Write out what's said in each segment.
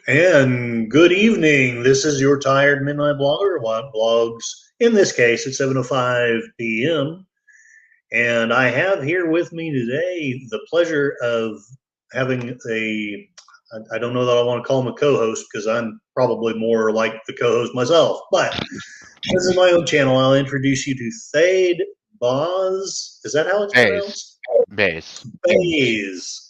And good evening. This is your tired midnight blogger. What blogs? In this case, it's 7:05 p.m. And I have here with me today the pleasure of having I don't know that I want to call him a co-host because I'm probably more like the co-host myself. But this is my own channel. I'll introduce you to Thade Boz. Is that how it's Base. pronounced? Base. Bays.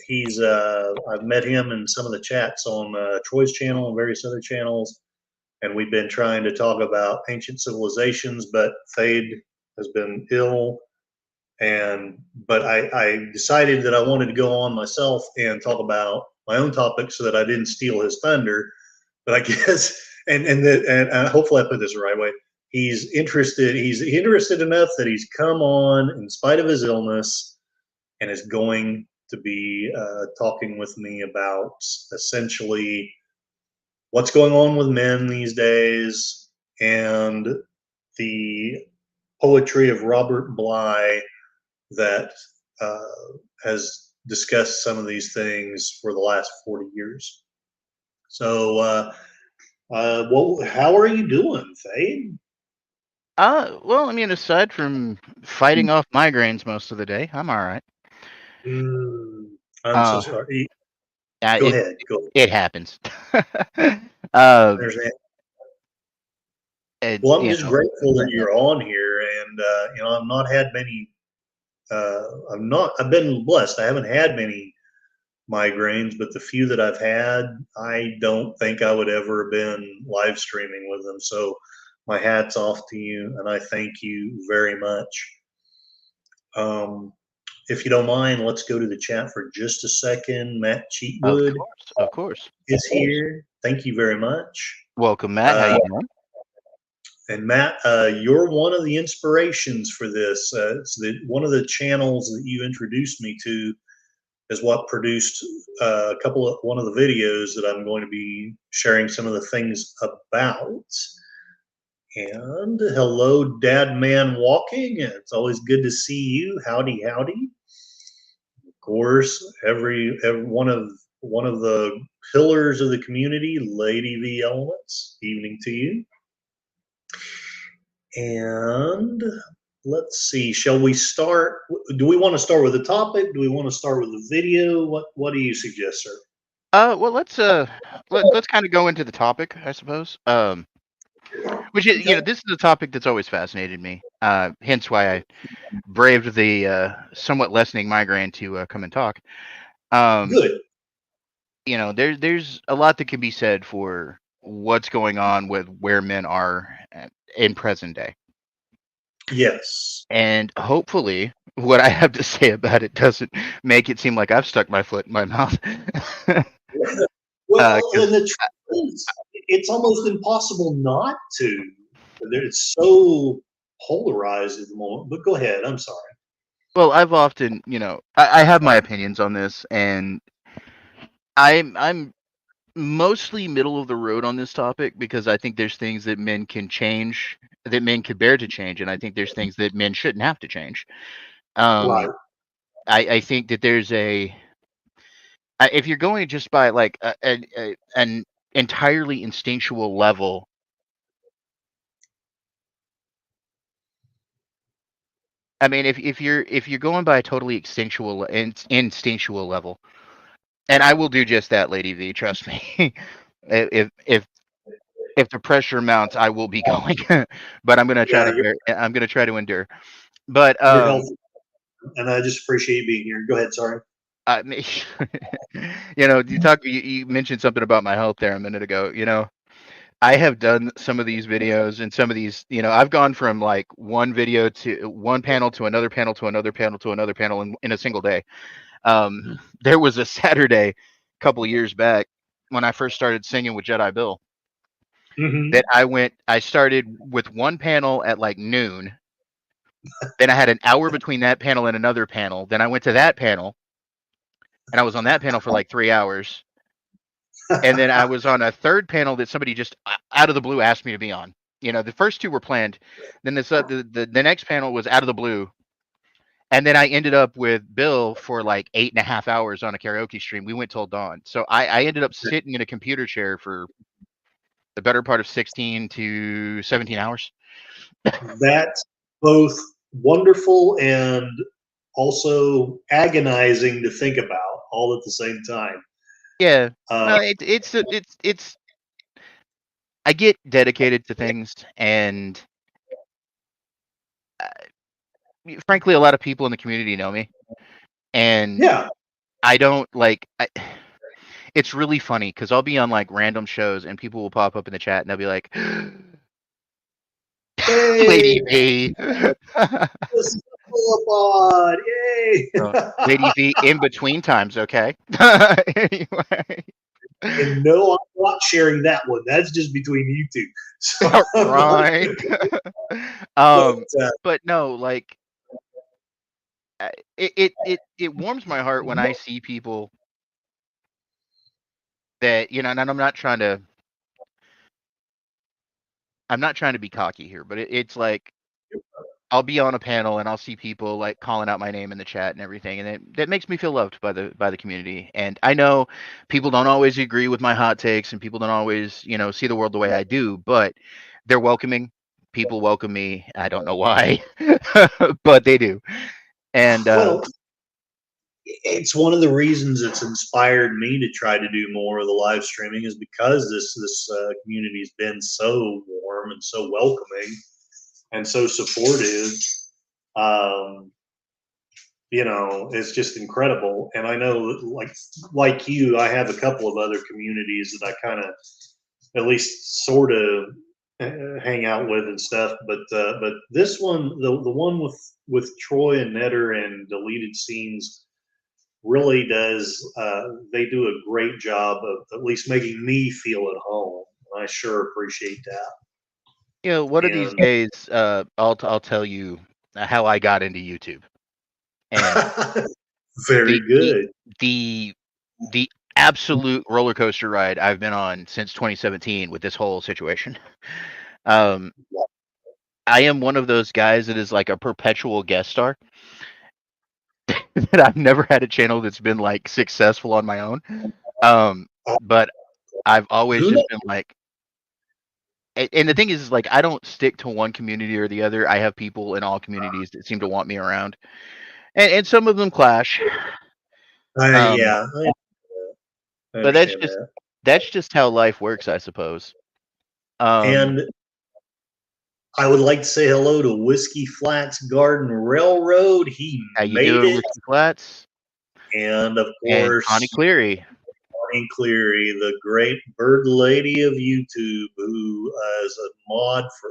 He's I've met him in some of the chats on Troy's channel and various other channels, and we've been trying to talk about ancient civilizations, but Thade has been ill, and but I decided that I wanted to go on myself and talk about my own topic so that I didn't steal his thunder. But I guess and hopefully I put this the right way. He's interested. He's interested enough that he's come on in spite of his illness and is going to be talking with me about essentially what's going on with men these days and the poetry of Robert Bly that uh, has discussed some of these things for the last 40 years. So, how are you doing, Thade? Well, I mean, aside from fighting off migraines most of the day, I'm all right. Mm, I'm so Uh, sorry. yeah, Go it ahead. Go ahead. it happens. I understand. And Well, I'm you just know, grateful that you're on here, and I've not had many. I've been blessed. I haven't had many migraines, but the few that I've had, I don't think I would ever have been live streaming with them. So, my hat's off to you, and I thank you very much. Um, if you don't mind, let's go to the chat for just a second. Matt of Cheatwood course, of course. is here. Thank you very much. Welcome, Matt. How Uh, you doing? And Matt, you're one of the inspirations for this. One of the channels that you introduced me to is what produced one of the videos that I'm going to be sharing some of the things about. And hello, Dad Man Walking. It's always good to see you. Howdy, howdy. Of course, every one of the pillars of the community, Lady V Elements. Evening to you. And let's see, shall we start? Do we want to start with the topic? Do we want to start with the video? What do you suggest, sir? Well, let's kind of go into the topic, I suppose. Which is, Okay, this is a topic that's always fascinated me. Hence why I braved the somewhat lessening migraine to come and talk. Um, good. there's a lot that can be said for what's going on with where men are in present day, Yes. and hopefully what I have to say about it doesn't make it seem like I've stuck my foot in my mouth. Well, and Because the truth is, it's almost impossible not to. It's so polarized at the moment. But go ahead. I'm sorry. well, I've often, I have my opinions on this, and I'm mostly middle of the road on this topic because I think there's things that men can change, that men could bear to change, and I think there's things that men shouldn't have to change. Right. Um, I think that if you're going just by like an entirely instinctual level, I mean, if you're going by a totally instinctual level, and I will do just that, Lady V, trust me. if if the pressure mounts, I will be going, but I'm gonna try Yeah, to you're bear. I'm gonna try to endure. But you're healthy, and I just appreciate you being here. Go ahead. Sorry. I mean, you mentioned something about my health there a minute ago. I have done some of these videos and some of these. I've gone from like one video to one panel to another panel to another panel to another panel in a single day. There was a Saturday a couple of years back when I first started singing with Jedi Bill that Hmm. I started with one panel at like noon. Then I had an hour between that panel and another panel. Then I went to that panel and I was on that panel for like 3 hours. And then I was on a third panel that somebody just out of the blue asked me to be on. The first two were planned. Then the next panel was out of the blue. And then I ended up with Bill for like 8.5 hours on a karaoke stream. We went till dawn. So I ended up sitting in a computer chair for the better part of 16 to 17 hours. That's both wonderful and also agonizing to think about all at the same time. Yeah. Uh, No, it's I get dedicated to things, and frankly, a lot of people in the community know me, and yeah. I don't like. It's really funny because I'll be on like random shows, and people will pop up in the chat, and they'll be like, Hey, "Lady V." this is Boulevard. Yay. So, Lady V in between times, okay. Anyway, And no, I'm not sharing that one. That's just between you two. So I'm not right. but, But no, like it warms my heart when I see people that, and I'm not trying to be cocky here, but it's like I'll be on a panel and I'll see people like calling out my name in the chat and everything, and that makes me feel loved by the community. And I know people don't always agree with my hot takes, and people don't always, see the world the way I do, but they're welcoming. People welcome me. I don't know why, but they do. And well, it's one of the reasons it's inspired me to try to do more of the live streaming is because this community's been so warm and so welcoming and so supportive. Um, it's just incredible. And I know, like you, I have a couple of other communities that I kind of, at least sort of, hang out with and stuff. But this one, the one with Troy and Netter and deleted scenes, really does. They do a great job of at least making me feel at home. I sure appreciate that. one of these And days, I'll tell you how I got into YouTube. And very the the good. the the absolute roller coaster ride I've been on since 2017 with this whole situation. Um, I am one of those guys that is like a perpetual guest star. That I've never had a channel that's been like successful on my own. Um, but I've always Who just knows? been like, and the thing is like I don't stick to one community or the other. I have people in all communities that seem to want me around, and some of them clash. Um, Yeah, I but that's understand just that. that's just how life works, I suppose. Um, And I would like to say hello to Whiskey Flats Garden Railroad. He how you made doing, it. Whiskey Flats And of and Connie course, Cleary? Bonnie Cleary, the great bird lady of YouTube, who is a mod for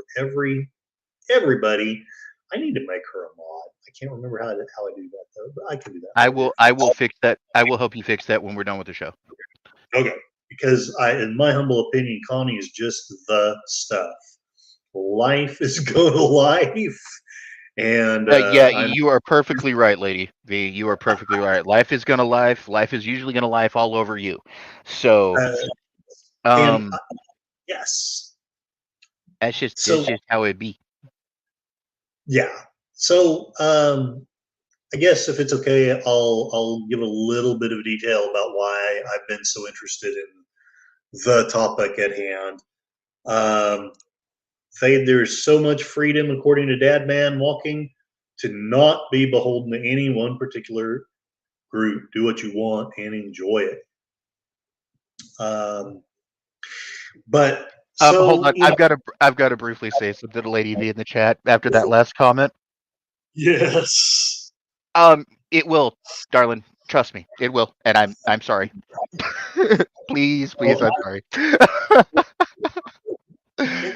everybody. I need to make her a mod. I can't remember how I do that though, but I can do that I later. will I will fix that. I will help you fix that when we're done with the show. Okay, because in my humble opinion, Connie is just the stuff. Life is going to life, and Yeah, I'm you are perfectly right, Lady V. You are perfectly right. Life is gonna life. Life is usually gonna life all over you. So, uh, and um, yes. that's So just how it be. yeah. So I guess if it's okay, I'll give a little bit of detail about why I've been so interested in the topic at hand. Um, there's so much freedom, according to Dad Man Walking, to not be beholden to any one particular group. Do what you want and enjoy it. Um, but Hold so on. I've got to briefly say something to Lady V in the chat after that last comment. yes. It will, darling. Trust me, it will. And I'm sorry. Please, please, Well, I'm sorry.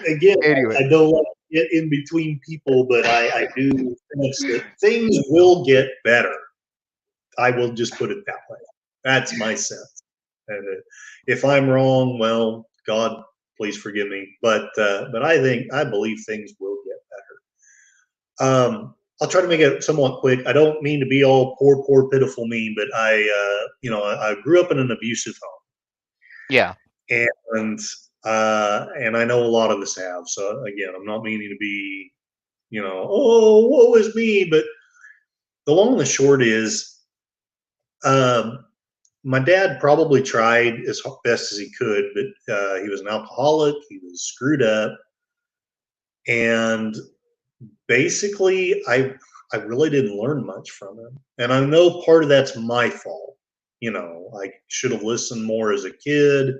again, Anyway, I don't like to get in between people, but I do sense that things will get better. I will just put it that way. That's my sense. And if I'm wrong, well, God, please forgive me. But I believe things will get better. I'll try to make it somewhat quick. I don't mean to be all poor, pitiful, mean, but I grew up in an abusive home, yeah. and and I know a lot of us have. So again, I'm not meaning to be, oh, woe is me, but the long and the short is, my dad probably tried as best as he could, but he was an alcoholic. He was screwed up, and basically, I really didn't learn much from him. And I know part of that's my fault. You know, I should have listened more as a kid.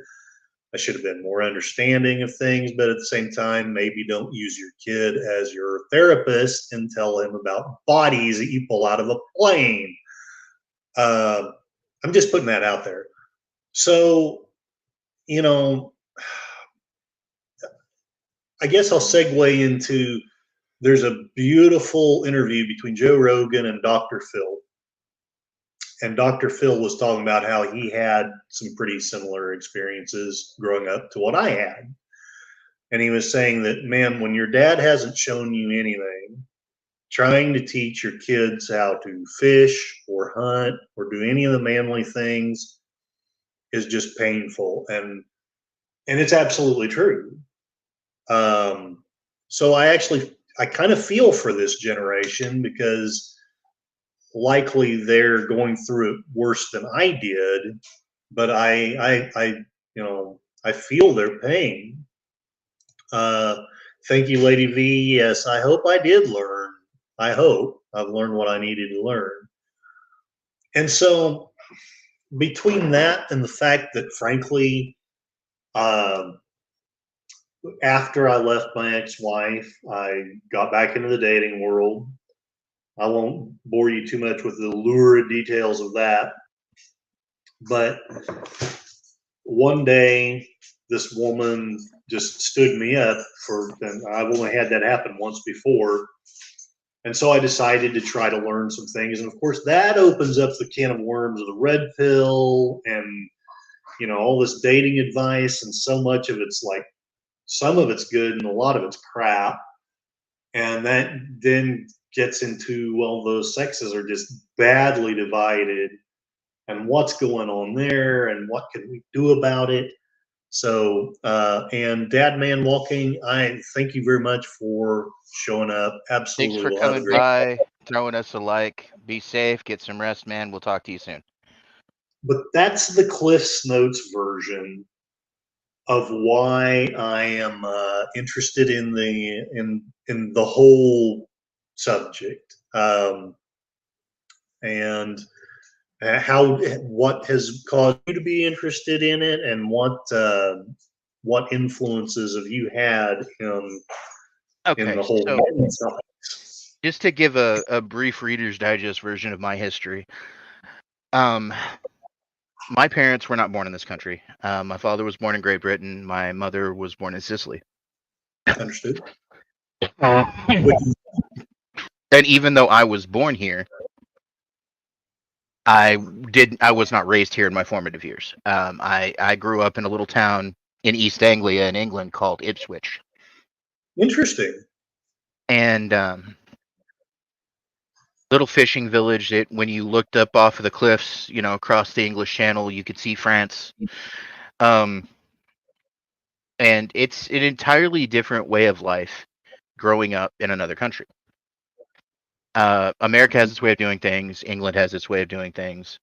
I should have been more understanding of things, but at the same time, maybe don't use your kid as your therapist and tell him about bodies that you pull out of a plane. Uh, I'm just putting that out there. So, you know, I guess I'll segue into, there's a beautiful interview between Joe Rogan and Dr. Phil. And Dr. Phil was talking about how he had some pretty similar experiences growing up to what I had. And he was saying that, man, when your dad hasn't shown you anything, trying to teach your kids how to fish or hunt or do any of the manly things is just painful. And it's absolutely true. So I kind of feel for this generation, because likely they're going through it worse than I did, but I feel their pain. Thank you, Lady V. Yes, I hope I did learn. I hope I've learned what I needed to learn. And so, between that and the fact that, frankly, after I left my ex-wife, I got back into the dating world. I won't bore you too much with the lurid details of that. But one day, this woman just stood me up and I've only had that happen once before. And so I decided to try to learn some things. And of course, that opens up the can of worms of the red pill and, all this dating advice. And so much of it's like, some of it's good and a lot of it's crap. And that then gets into, well, those sexes are just badly divided, and what's going on there and what can we do about it. So, and Dad Man Walking, I thank you very much for showing up. Absolutely. Thanks for We'll have a coming great by, throwing us a like. Be safe, get some rest, man. We'll talk to you soon. But that's the Cliff's Notes version of why I am interested in the whole subject, and what has caused you to be interested in it, and what influences have you had in Okay, the whole so just to give a brief Reader's Digest version of my history. My parents were not born in this country. My father was born in Great Britain. My mother was born in Sicily. Understood. And even though I was born here, I was not raised here in my formative years. I grew up in a little town in East Anglia in England called Ipswich. Interesting. And little fishing village that when you looked up off of the cliffs, across the English Channel, you could see France. And it's an entirely different way of life growing up in another country. America has its way of doing things. England has its way of doing things.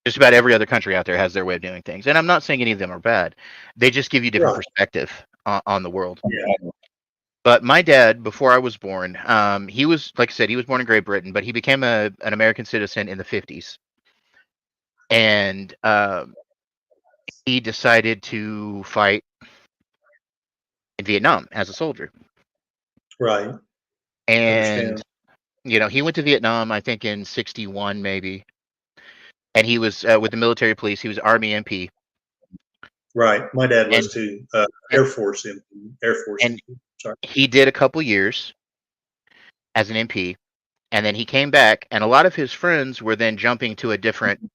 Just about every other country out there has their way of doing things. And I'm not saying any of them are bad. They just give you different perspective on the world. Yeah. But my dad, before I was born, he was, like I said, he was born in Great Britain, but he became an American citizen in the 50s. And he decided to fight in Vietnam as a soldier. Right. And, he went to Vietnam, I think in 61 maybe. And he was with the military police. He was Army MP. Right. My dad was too. Air Force MP. And he did a couple years as an MP. And then he came back. And a lot of his friends were then jumping to a different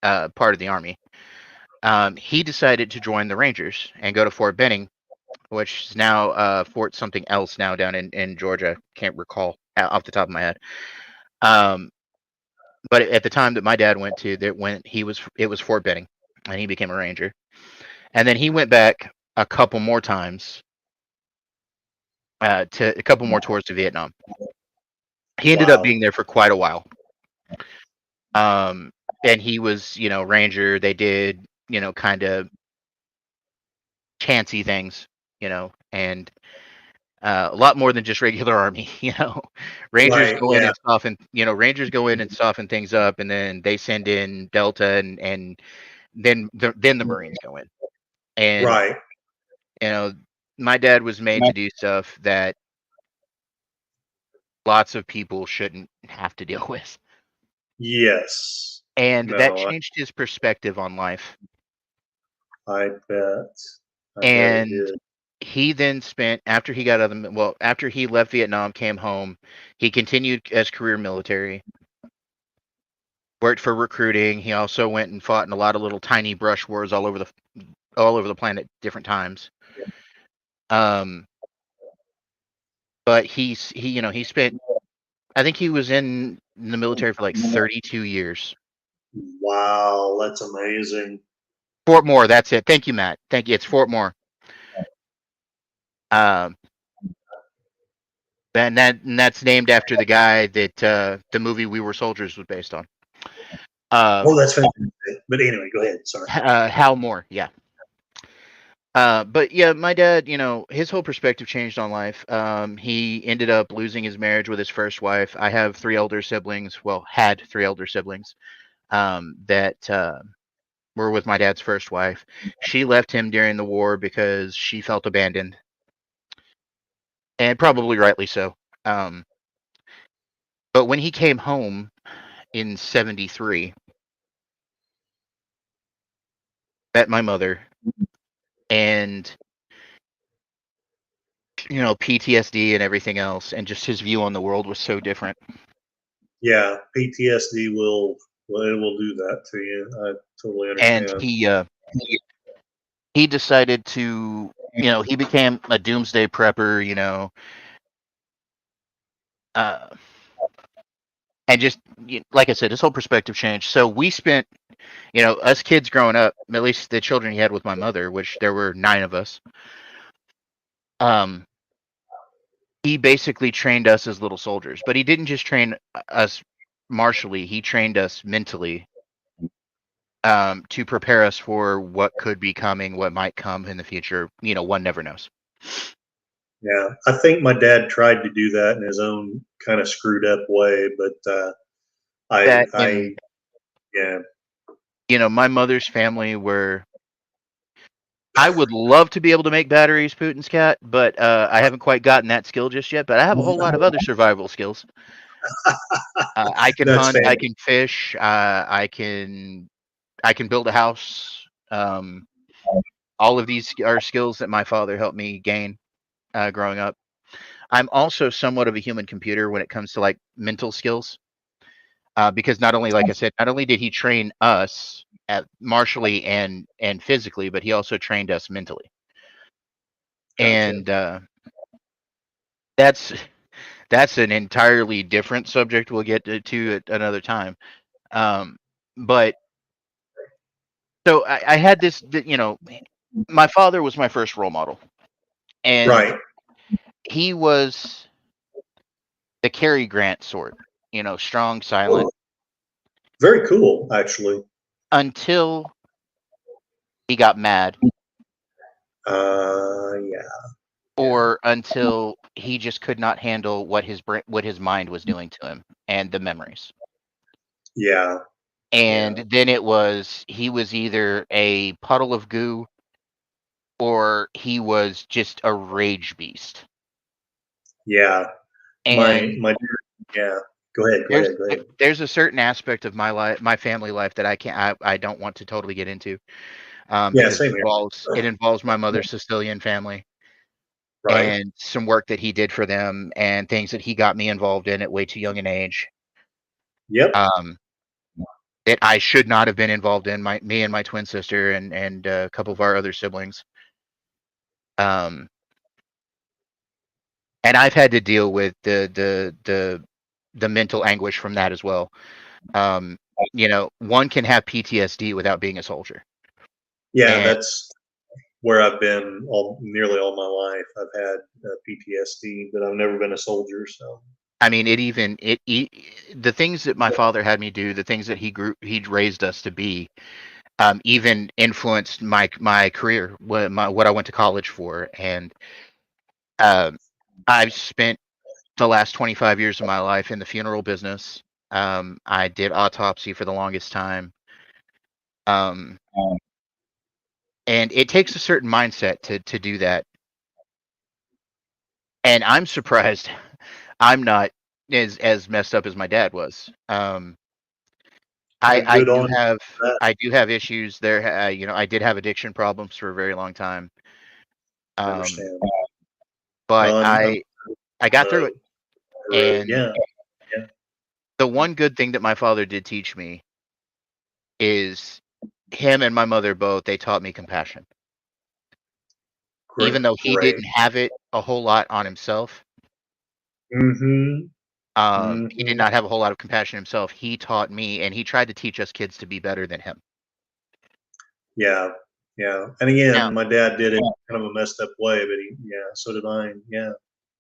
part of the Army. He decided to join the Rangers and go to Fort Benning, which is now Fort something else now down in Georgia. Can't recall off the top of my head. But at the time that my dad went to, it was Fort Benning, and he became a Ranger. And then he went back a couple more times to a couple more tours to Vietnam. He ended up being there for quite a while. And he was, Ranger. They did, kind of chancy things, and a lot more than just regular army. Rangers Right. go in Yeah. and soften things up, and then they send in Delta, and then the Marines go in. And Right. you know, my dad was made to do stuff that lots of people shouldn't have to deal with, Yes. and that No, changed his perspective on life. I bet. I bet it And did. he then spent, after he got out of the well, after he left Vietnam, came home, he continued as career military, worked for recruiting. He also went and fought in a lot of little tiny brush wars all over the planet, different times. Um, but he spent. I think he was in the military for like 32 years. Wow, that's amazing. Fort Moore, that's it. Thank you, Matt. Thank you. It's Fort Moore. Um, and that's named after the guy that the movie We Were Soldiers was based on. Oh, Um, that's fantastic. But anyway, go ahead. Sorry. Hal Moore, yeah. But yeah, my dad, his whole perspective changed on life. He ended up losing his marriage with his first wife. I have three elder siblings. Well, had three elder siblings that were with my dad's first wife. She left him during the war because she felt abandoned, and probably rightly so. Um, but when he came home in '73, met my mother, and PTSD and everything else, and just his view on the world was so different. Yeah, PTSD it will do that to you. I totally And understand. he decided to, he became a doomsday prepper, uh, and just like I said, his whole perspective changed. So we spent, us kids growing up, at least the children he had with my mother, which there were 9 of us. Um, he basically trained us as little soldiers, but he didn't just train us martially; he trained us mentally, to prepare us for what could be coming, what might come in the future. One never knows. Yeah, I think my dad tried to do that in his own kind of screwed up way, but That I, and yeah, my mother's family were. I would love to be able to make batteries, Putin's cat, but I haven't quite gotten that skill just yet. But I have a whole lot of other survival skills. I can that's hunt, I fantastic. can fish, I can build a house. All of these are skills that my father helped me gain growing up. I'm also somewhat of a human computer when it comes to like mental skills, because not only, like I said, not only did he train us martially and physically, but he also trained us mentally. Gotcha. And that's that's an entirely different subject we'll get to at another time. Um, but so I had this, my father was my first role model, and Right. he was the Cary Grant sort, strong, silent, Oh, very cool, actually. until he got mad, Yeah, yeah, or until he just could not handle what his mind was doing to him and the memories. yeah, And yeah, then he was either a puddle of goo, or he was just a rage beast. yeah. And Yeah. Go ahead. Go there's ahead. Go ahead. there's a certain aspect of my life, my family life, that I don't want to totally get into, Yeah, because same here. it involves my mother's Sicilian family Right. and some work that he did for them and things that he got me involved in at way too young an age, Yep. um, that I should not have been involved in. Me and my twin sister and a couple of our other siblings. Um, and I've had to deal with the mental anguish from that as well. One can have PTSD without being a soldier. Yeah, And that's where I've been nearly all my life. I've had PTSD, but I've never been a soldier. So I mean, the things that my father had me do, the things that he'd raised us to be, even influenced my career, what I went to college for, and um, I've spent the last 25 years of my life in the funeral business. I did autopsy for the longest time, um, and it takes a certain mindset to do that. And I'm surprised I'm not as messed up as my dad was. I Good do on have that. I do have issues there. I did have addiction problems for a very long time. I Um, understand. but Well, I'm I got through uh, it. And yeah, yeah, the one good thing that my father did teach me is him and my mother both, they taught me compassion. great, Even though he great. didn't have it a whole lot on himself, Mm-hmm. he did Mm-hmm. not have a whole lot of compassion himself. He taught me, and he tried to teach us kids to be better than him. Yeah, yeah. And Now, again, my dad did it kind of a messed up way, but yeah, so did mine. Yeah,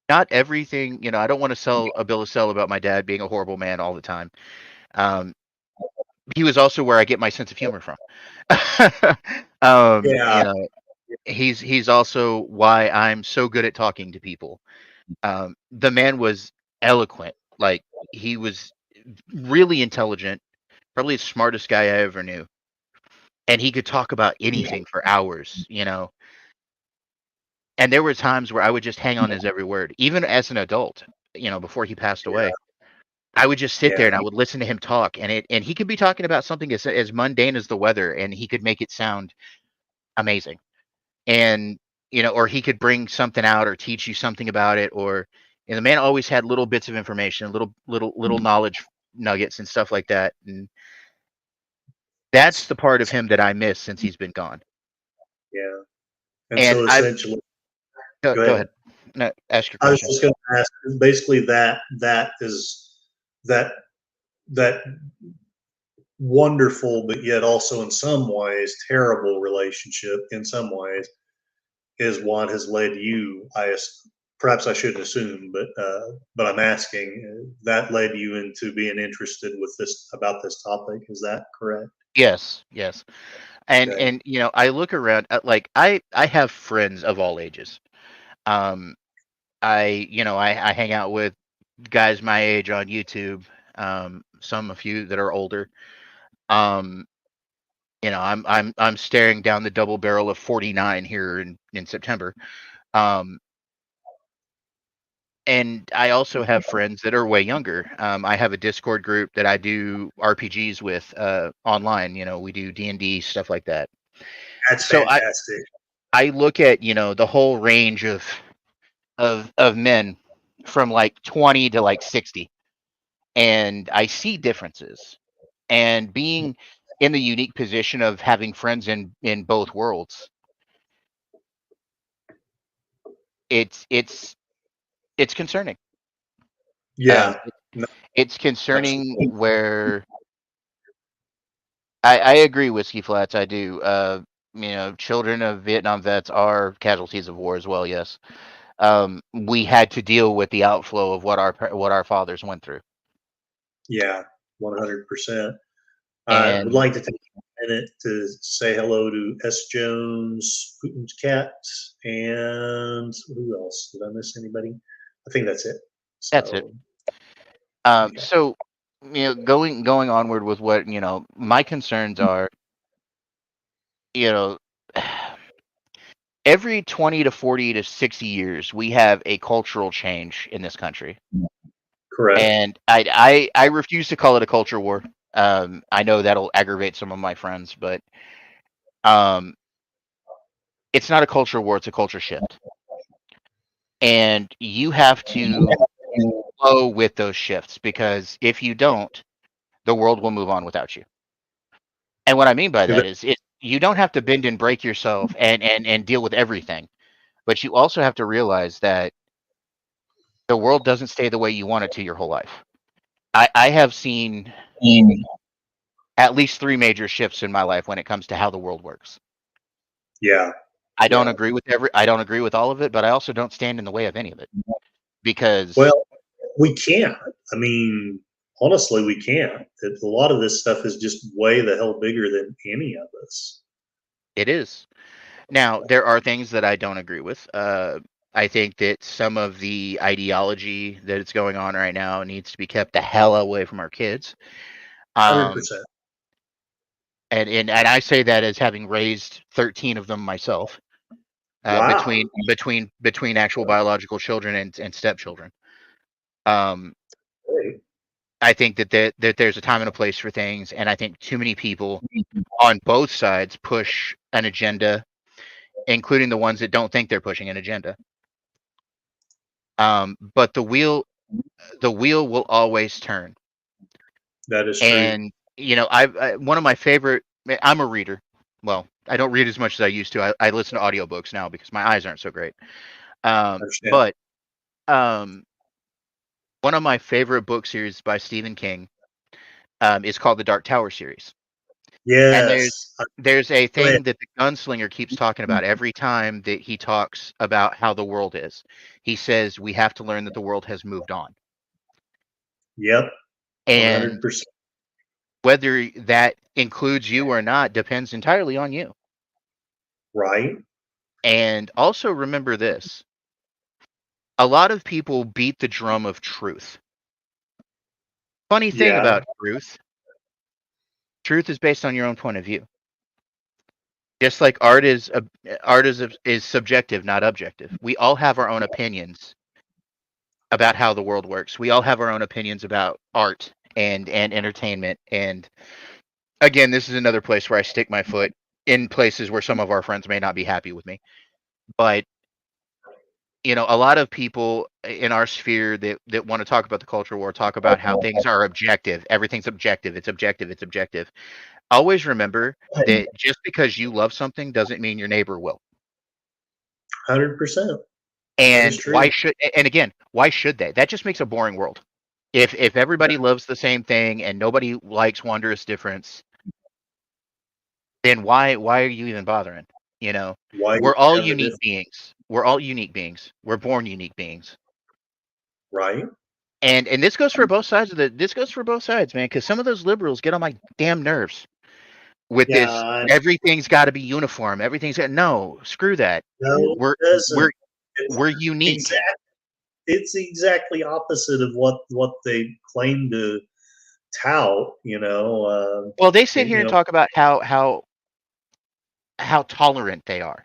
not everything, I don't want to sell a bill of sale about my dad being a horrible man all the time. Um, he was also where I get my sense of humor from. um, yeah, you know, he's also why I'm so good at talking to people. The man was eloquent. Like, he was really intelligent, probably the smartest guy I ever knew. And he could talk about anything for hours. And there were times where I would just hang on his every word, even as an adult, before he passed yeah, away. I would just sit there yeah. and I would listen to him talk, and he could be talking about something as mundane as the weather, and he could make it sound amazing. And or he could bring something out or teach you something about it, or and the man always had little bits of information, little knowledge nuggets and stuff like that. And that's the part of him that I miss since he's been gone. Yeah. And And so I've essentially, go, go go ahead. ahead. No, ask your I was question. just going to ask, basically that is that that wonderful, but yet also in some ways terrible relationship. In some ways, is what has led you. Perhaps I shouldn't assume, but I'm asking. That led you into being interested with this about this topic. Is that correct? Yes, yes. And Okay. I look around at, like, I have friends of all ages. Um I hang out with guys my age on YouTube, some a few that are older. Um I'm staring down the double barrel of 49 here in September. Um and I also have friends that are way younger. I have a Discord group that I do RPGs with online. We do D&D stuff like that. That's So fantastic. I look at, the whole range of men from like 20 to like 60, and I see differences. And being in the unique position of having friends in both worlds, it's concerning. Yeah. It, No, it's concerning absolutely. where I agree, Whiskey Flats. I do. Children of Vietnam vets are casualties of war as well. Yes. We had to deal with the outflow of what our fathers went through. Yeah. 100%. I would And like to take a minute to say hello to S. Jones, Putin's cat, and who else? Did I miss anybody? I think that's it. that's it. So, okay. So going onward with what my concerns are. You know, every 20 to 40 to 60 years, we have a cultural change in this country, Correct. and I refuse to call it a culture war. I know that'll aggravate some of my friends, but um, it's not a culture war; it's a culture shift, and you have to flow with those shifts, because if you don't, the world will move on without you. And what I mean by that is, you don't have to bend and break yourself and deal with everything, but you also have to realize that the world doesn't stay the way you want it to your whole life. I have seen at least three major shifts in my life when it comes to how the world works. Yeah. I Yeah. don't agree with all of it, but I also don't stand in the way of any of it, because Well, We can't. I mean, honestly, we can't. A lot of this stuff is just way the hell bigger than any of us. It is. Now, there are things that I don't agree with. I think that some of the ideology that is going on right now needs to be kept the hell away from our kids. 100%. And I say that as having raised 13 of them myself, Wow. between actual biological children and stepchildren. Um, Hey, I think that there's a time and a place for things, and I think too many people on both sides push an agenda, including the ones that don't think they're pushing an agenda. But the wheel will always turn. that is true. And one of my favorite. I'm a reader. Well, I don't read as much as I used to. I listen to audiobooks now because my eyes aren't so great. Understand. But um, one of my favorite book series by Stephen King is called the Dark Tower series. And Yes. there's a Go ahead. thing that the gunslinger keeps talking about every time that he talks about how the world is. He says we have to learn that the world has moved on. Yep. And 100%. whether that includes you or not depends entirely on you. Right. And also remember this. A lot of people beat the drum of truth. Funny thing Yeah. about truth is based on your own point of view. Just like art is subjective, not objective. We all have our own opinions about how the world works. We all have our own opinions about art and entertainment. And again, this is another place where I stick my foot in places where some of our friends may not be happy with me. But a lot of people in our sphere that want to talk about the culture war talk about how things are objective. Everything's objective. It's objective. It's objective. Always remember that just because you love something doesn't mean your neighbor will. 100%. That is And true. why should they? That just makes a boring world. If everybody loves the same thing and nobody likes wondrous difference, then why are you even bothering? Why We're all have the unique difference? beings. We're all unique beings. We're born unique beings. Right. And this goes for both sides this goes for both sides, man, because some of those liberals get on my damn nerves with this Yeah. everything's got to be uniform. No, screw that. No, it We're doesn't. we're It's we're unique. it's exactly opposite of what they claim to tout. Well, they sit here You and know. talk about how tolerant they are.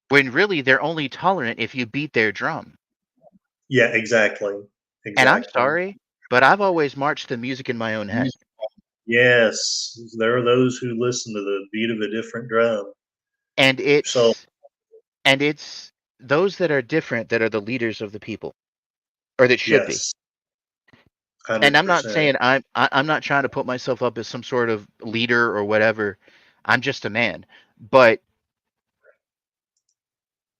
When really they're only tolerant if you beat their drum. Yeah. Exactly. And I'm Exactly. sorry, but I've always marched the music in my own head. Yes, there are those who listen to the beat of a different drum. And So it's those that are different that are the leaders of the people, or that should be. yes, And hundred I'm not percent. saying I'm not trying to put myself up as some sort of leader or whatever. I'm just a man. But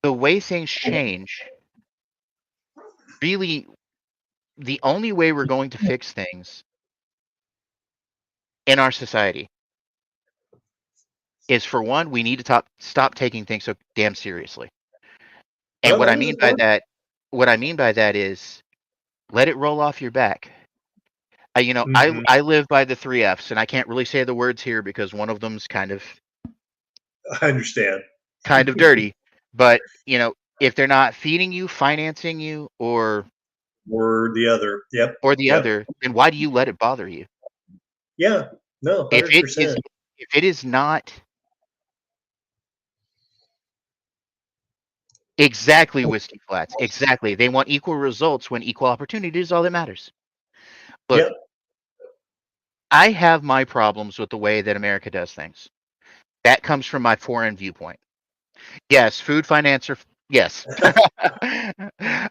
the way things change, really, the only way we're going to fix things in our society is, for one, we need to stop taking things so damn seriously. And Well, that is a part. what I mean by that is let it roll off your back. Mhm. I live by the 3 Fs, and I can't really say the words here because one of them's I understand. kind of dirty. But if they're not feeding you, financing you, or Or the other. Yep. the Yep. other, then why do you let it bother you? Yeah. No, If hundred it is percent. if it is not exactly whiskey flats, exactly. They want equal results when equal opportunity is all that matters. Look, Yep. I have my problems with the way that America does things. That comes from my foreign viewpoint. Yes, food finance are yes.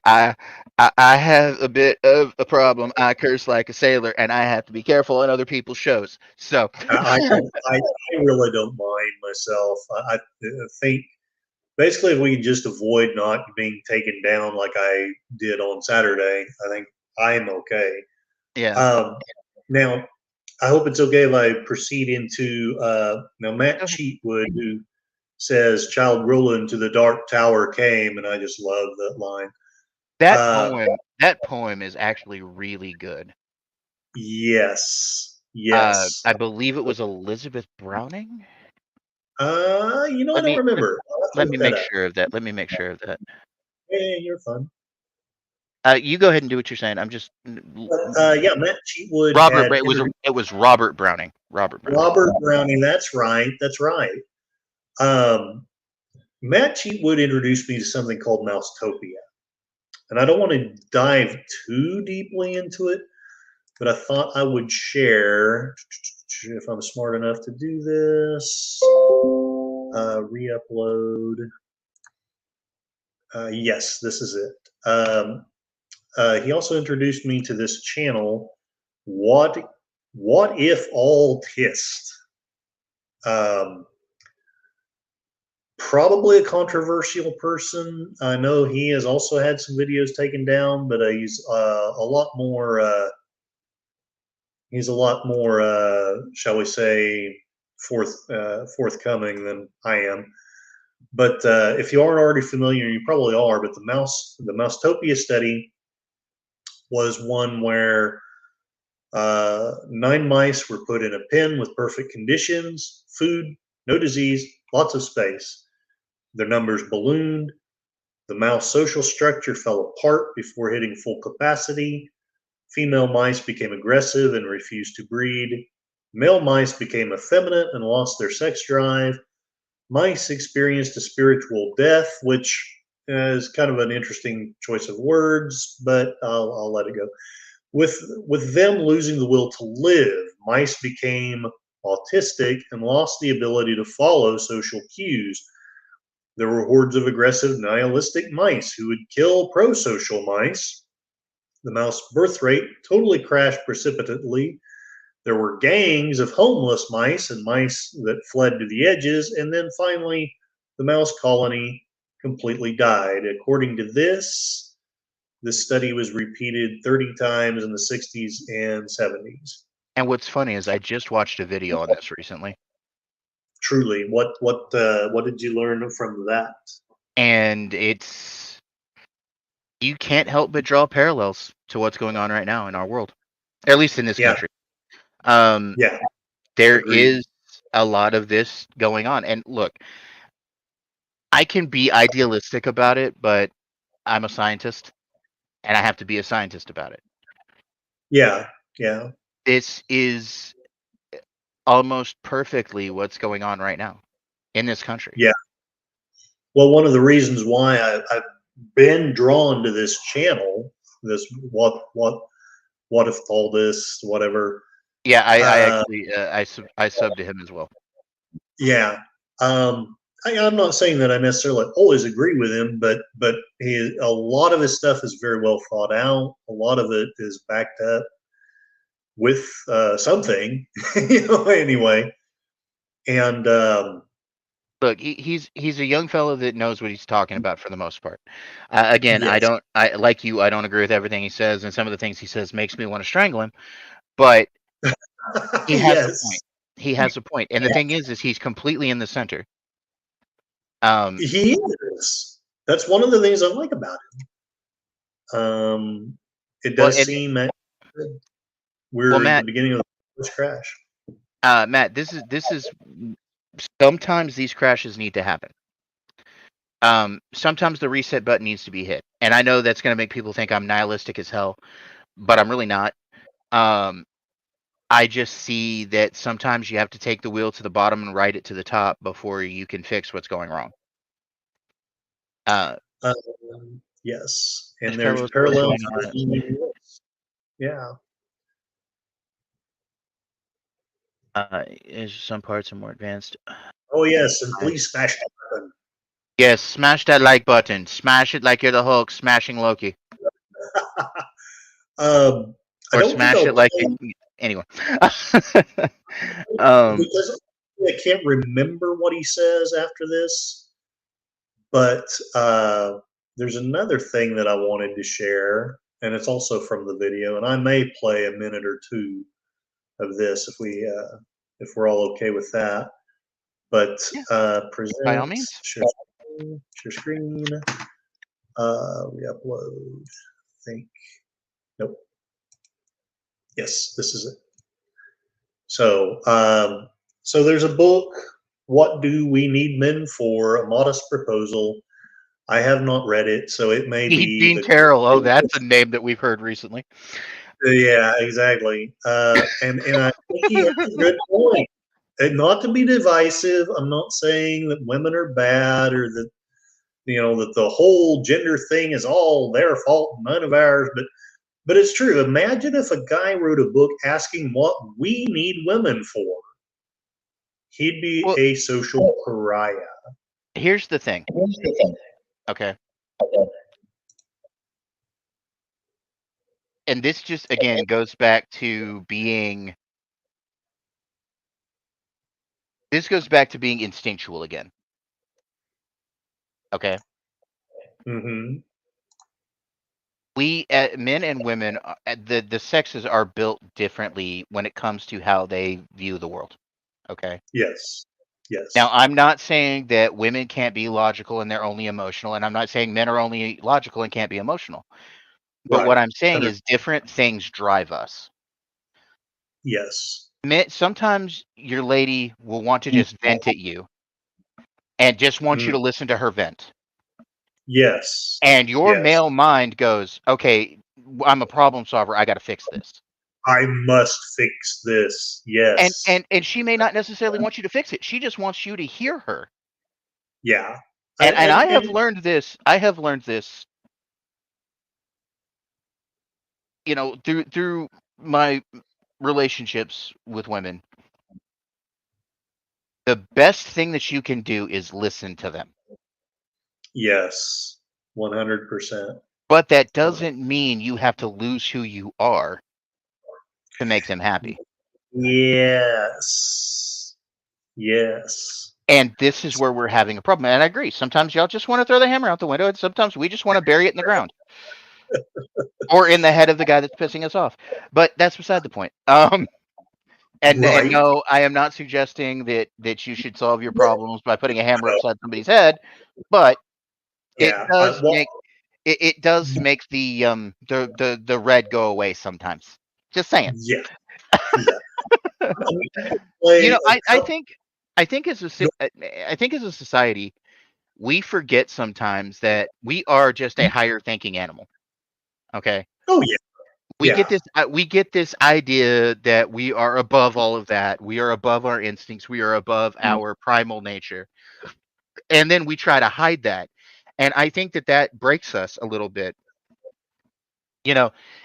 I, I have a bit of a problem. I curse like a sailor, and I have to be careful on other people's shows. So, I don't. I really don't mind myself. I think basically if we can just avoid not being taken down like I did on Saturday, I think I'm okay. yeah. Um, now I hope it's okay if I proceed into now Matt Go ahead. Cheatwood, who says Child Roland to the Dark Tower came, and I just love that line. That Uh, poem that poem is actually really good. Yes. Yes. I believe it was Elizabeth Browning. I Let don't me remember. I'll have to let look me that make up. sure of that. Let me make sure of that. Yeah, you're fun. You go ahead and do what you're saying. I'm just But yeah, Matt Cheatwood Robert. had It was Robert Browning. Robert Browning. Robert Browning. That's right. That's right. Um, Matt Cheatwood introduced me to something called Mousetopia. And I don't want to dive too deeply into it, but I thought I would share, if I'm smart enough to do this, re-upload. Yes, this is it. He also introduced me to this channel, What If All Tist? Um, Probably a controversial person. I know he has also had some videos taken down, but he's a lot more. He's a lot more, shall we say, forthcoming than I am. But if you aren't already familiar, you probably are. But the Mousetopia study was one where 9 mice were put in a pen with perfect conditions, food, no disease, lots of space. Their numbers ballooned. The mouse social structure fell apart before hitting full capacity. Female mice became aggressive and refused to breed. Male mice became effeminate and lost their sex drive. Mice experienced a spiritual death, which is kind of an interesting choice of words, but I'll let it go. With them losing the will to live, mice became autistic and lost the ability to follow social cues. There were hordes of aggressive, nihilistic mice who would kill pro-social mice. The mouse birth rate totally crashed precipitately. There were gangs of homeless mice and mice that fled to the edges, and then finally, the mouse colony completely died. According to this study was repeated 30 times in the 60s and 70s. And what's funny is I just watched a video on this recently, Truly, what did you learn from that? and you can't help but draw parallels to what's going on right now in our world, at least in this Yeah, country. yeah, There agreed. is a lot of this going on, and look, I can be idealistic about it, but I'm a scientist, and I have to be a scientist about it. Yeah, yeah, This is almost perfectly what's going on right now in this country. yeah. Well, one of the reasons why I've been drawn to this channel, this what if all this whatever. Yeah, I Uh, actually I subbed to him as well. yeah, I'm not saying that I necessarily always agree with him, but a lot of his stuff is very well thought out. A lot of it is backed up with something, Anyway, and Look, he's a young fellow that knows what he's talking about for the most part. Again, yes, I like you. I don't agree with everything he says, and some of the things he says makes me want to strangle him. But he has a yes, point. He has a point, and the thing is he's completely in the center. Um, he is. That's one of the things I like about it. It well, does seem that well, we're at the Matt, beginning of the first crash. Matt, this is sometimes these crashes need to happen. Sometimes the reset button needs to be hit, and I know that's going to make people think I'm nihilistic as hell, but I'm really not. Um, I just see that sometimes you have to take the wheel to the bottom and ride it to the top before you can fix what's going wrong. Uh, Yes, there's and there's parallels to what's parallels. going on. Yeah. Some parts are more advanced. Oh yes, and I- please smash that button. Yes, smash that like button. Smash it like you're the Hulk smashing Loki, I or don't think smash I'll it like play anyway. um, because I can't remember what he says after this. But there's another thing that I wanted to share, and it's also from the video, and I may play a minute or two of this if we're all okay with that. But yeah, by all present, means. share screen, we upload. think. Nope. Yes, this is it. So there's a book, What Do We Need Men For? A Modest Proposal. I have not read it, so it may be Dean Carroll. Oh, that's a name that we've heard recently. Yeah, exactly. And I think he has a good point. And not to be divisive, I'm not saying that women are bad or that that the whole gender thing is all their fault and none of ours, but it's true. Imagine if a guy wrote a book asking what we need women for. He'd be Well, a social pariah. here's the thing. Okay. And this just again goes back to being instinctual again. Okay. Mm-hmm. We men and women, the sexes are built differently when it comes to how they view the world. Okay. Yes. Now, Yes. I'm not saying that women can't be logical and they're only emotional, and I'm not saying men are only logical and can't be emotional. But what Right. I'm saying is different things drive us. Yes. Sometimes your lady will want to just vent at you and just want you Mm. to listen to her vent. Yes. And your Yes. male mind goes, okay, I'm a problem solver. I got to fix this. I must fix this. And, Yes. and and she may not necessarily want you to fix it. She just wants you to hear her. Yeah. And I have And learned this. Through my relationships with women. The best thing that you can do is listen to them. yes, 100%. But that doesn't mean you have to lose who you are to make them happy. Yes. Yes. And this is where we're having a problem. And I agree. Sometimes y'all just want to throw the hammer out the window, and sometimes we just want to bury it in the ground or in the head of the guy that's pissing us off. But that's beside the point. And Right. no, I am not suggesting that you should solve your problems by putting a hammer upside somebody's head, but it Yeah. does make the red go away sometimes. Just saying. Yeah. Yeah. Play a I couple. think I think as a society, we forget sometimes that we are just a higher thinking animal. Okay, Oh, yeah. Yeah. we get this idea that we are above all of that. We are above our instincts. We are above our primal nature, and then we try to hide that. And I think that breaks us a little bit.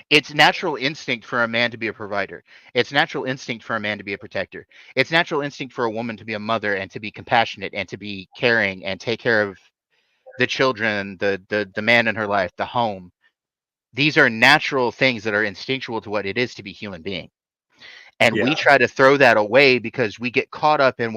It's natural instinct for a man to be a provider. It's natural instinct for a man to be a protector. It's natural instinct for a woman to be a mother and to be compassionate and to be caring and take care of the children, the man in her life, the home. These are natural things that are instinctual to what it is to be human being. And we Yeah. try to throw that away because we get caught up in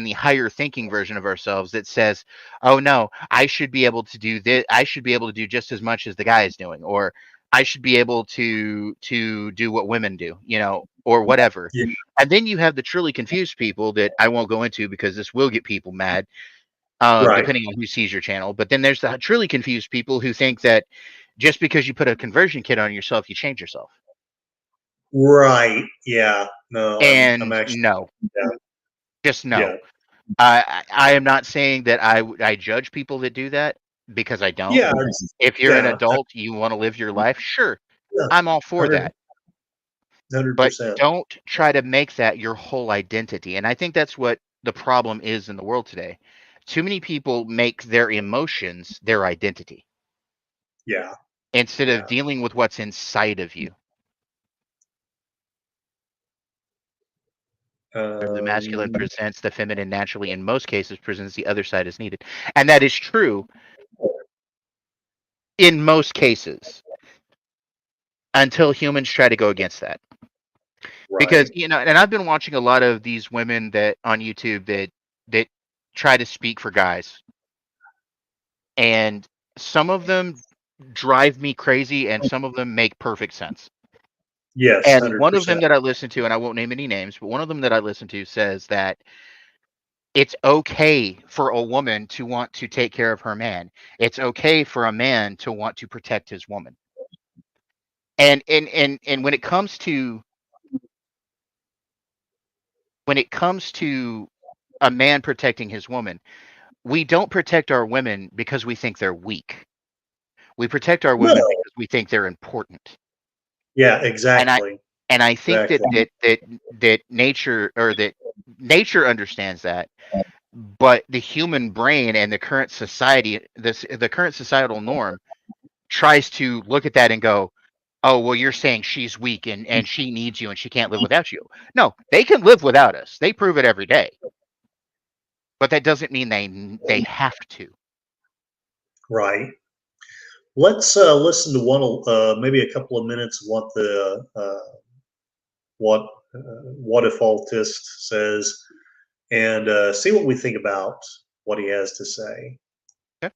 the higher thinking version of ourselves that says, oh no, I should be able to do this. I should be able to do just as much as the guy is doing, or I should be able to do what women do, or whatever. Yeah. And then you have the truly confused people that I won't go into because this will get people mad, Right. depending on who sees your channel. But then there's the truly confused people who think that just because you put a conversion kit on yourself, you change yourself. Right. Yeah. No, I'm And actually, no, yeah. just no. Yeah. I am not saying that I judge people that do that, because I don't. Yeah. If you're an Yeah. adult, you want to live your life, sure, Yeah. I'm all for 100, that. But 100%. don't try to make that your whole identity. And I think that's what the problem is in the world today. Too many people make their emotions their identity Yeah. instead of Yeah. dealing with what's inside of you. The masculine Um, presents the feminine naturally, in most cases presents the other side as needed. And that is true in most cases until humans try to go against that. Because, right. and I've been watching a lot of these women that on YouTube that try to speak for guys. And some of them drive me crazy and some of them make perfect sense. Yes. And one of 100%. them that I listen to, and I won't name any names, but one of them that I listen to says that It's okay for a woman to want to take care of her man. It's okay for a man to want to protect his woman. And when it comes to a man protecting his woman, we don't protect our women because we think they're weak. We protect our women No. because we think they're important. Yeah, And I exactly. and I think that Exactly. nature understands that, but the human brain and the current society, the current societal norm tries to look at that and go, "Oh, well, you're saying she's weak and she needs you and she can't live without you." No, they can live without us. They prove it every day. But that doesn't mean they have to. Right. Let's listen to maybe a couple of minutes of what what if altist says, and see what we think about what he has to say. Okay.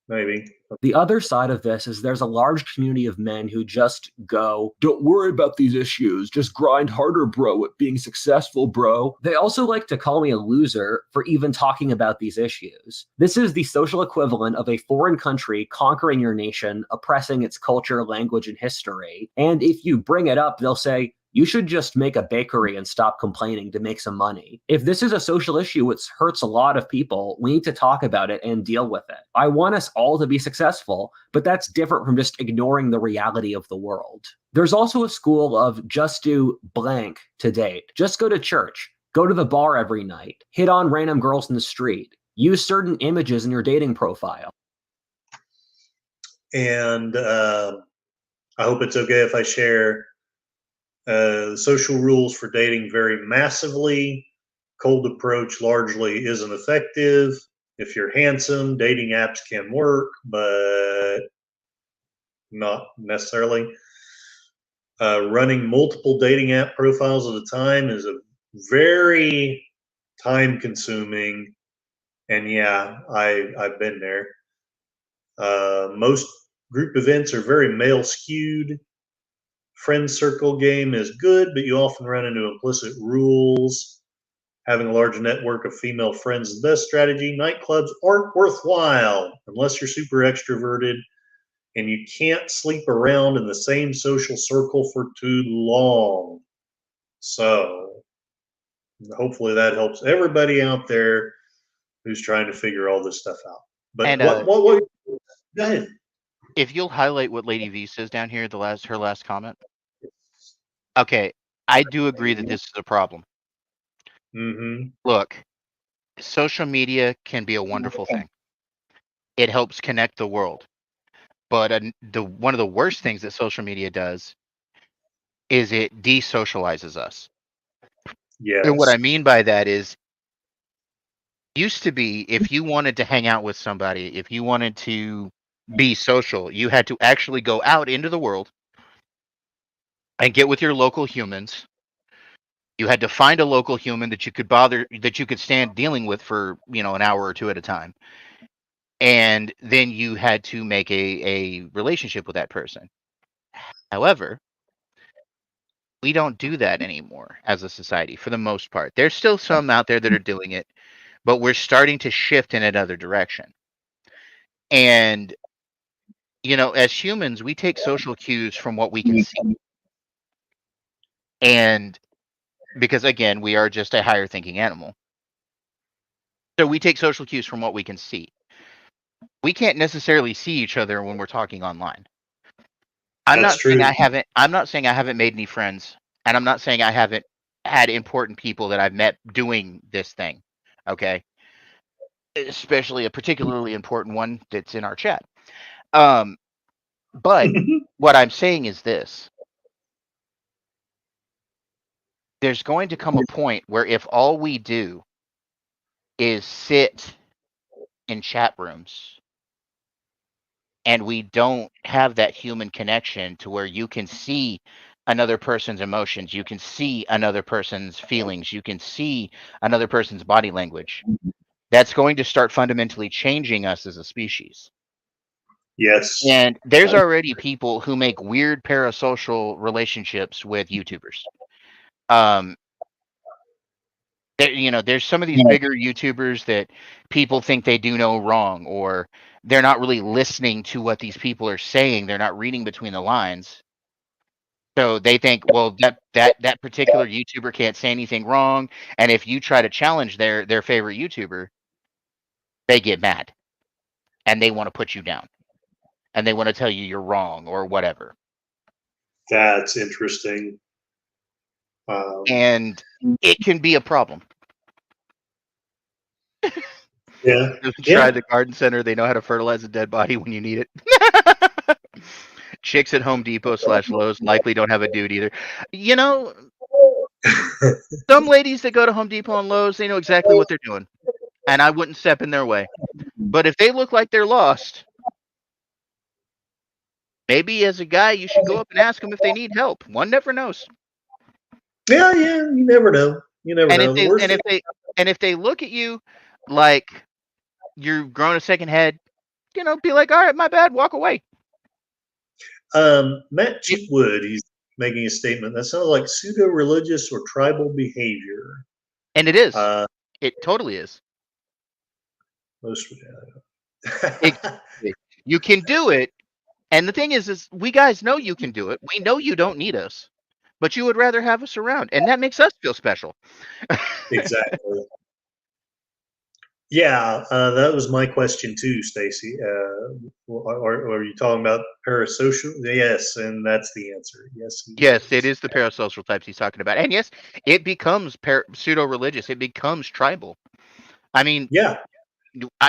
Maybe. The other side of this is there's a large community of men who just go, "Don't worry about these issues. Just grind harder, bro, at being successful, bro." They also like to call me a loser for even talking about these issues. This is the social equivalent of a foreign country conquering your nation, oppressing its culture, language, and history. And if you bring it up, they'll say, "You should just make a bakery and stop complaining to make some money." If this is a social issue which hurts a lot of people, we need to talk about it and deal with it. I want us all to be successful, but that's different from just ignoring the reality of the world. There's also a school of just do blank to date. Just go to church, go to the bar every night, hit on random girls in the street, use certain images in your dating profile. And I hope it's okay if I share the social rules for dating vary massively. Cold approach largely isn't effective. If you're handsome, dating apps can work, but not necessarily. Running multiple dating app profiles at a time is a very time consuming, and yeah, I've been there. Most group events are very male skewed. Friend circle game is good, but you often run into implicit rules. Having a large network of female friends is the best strategy. Nightclubs aren't worthwhile unless you're super extroverted, and you can't sleep around in the same social circle for too long. So hopefully that helps everybody out there who's trying to figure all this stuff out. But And what go ahead. if you'll highlight what Lady V says down here, her last comment. Okay, I do agree that this is a problem. Mm-hmm. Look, social media can be a wonderful thing. It helps connect the world. But one of the worst things that social media does is it desocializes us. And what Yes. I mean by that is, used to be, if you wanted to hang out with somebody, if you wanted to be social, you had to actually go out into the world and get with your local humans. You had to find a local human that you could stand dealing with for, an hour or two at a time. And then you had to make a relationship with that person. However, we don't do that anymore as a society for the most part. There's still some out there that are doing it, but we're starting to shift in another direction. And, as humans, we take social cues from what we can see. And because, again, we are just a higher thinking animal. So we take social cues from what we can see. We can't necessarily see each other when we're talking online. That's true. I'm not saying I haven't made any friends, and I'm not saying I haven't had important people that I've met doing this thing. Okay? Especially a particularly important one that's in our chat. But what I'm saying is this. There's going to come a point where if all we do is sit in chat rooms and we don't have that human connection to where you can see another person's emotions, you can see another person's feelings, you can see another person's body language, that's going to start fundamentally changing us as a species. Yes. And there's already people who make weird parasocial relationships with YouTubers. there's some of these bigger YouTubers that people think they do no wrong, or they're not really listening to what these people are saying. They're not reading between the lines. So they think, well, that particular YouTuber can't say anything wrong, and if you try to challenge their favorite YouTuber, they get mad and they want to put you down and they want to tell you you're wrong or whatever. That's interesting. And it can be a problem. Yeah. Try the garden center. They know how to fertilize a dead body when you need it. Chicks at Home Depot / Lowe's likely don't have a dude either. Some ladies that go to Home Depot and Lowe's, they know exactly what they're doing. And I wouldn't step in their way. But if they look like they're lost, maybe as a guy, you should go up and ask them if they need help. One never knows. Yeah, you never know. You never know. If they look at you like you're growing a second head, be like, all right, my bad, walk away. Matt Cheapwood, he's making a statement that sounds like pseudo-religious or tribal behavior. And it is. It totally is. You can do it. And the thing is we guys know you can do it. We know you don't need us, but you would rather have us around. And that makes us feel special. Exactly. Yeah, that was my question too, Stacy. Are you talking about parasocial? Yes, and that's the answer. Yes. Yes, it is the parasocial types he's talking about. And yes, it becomes pseudo-religious. It becomes tribal. I mean, yeah.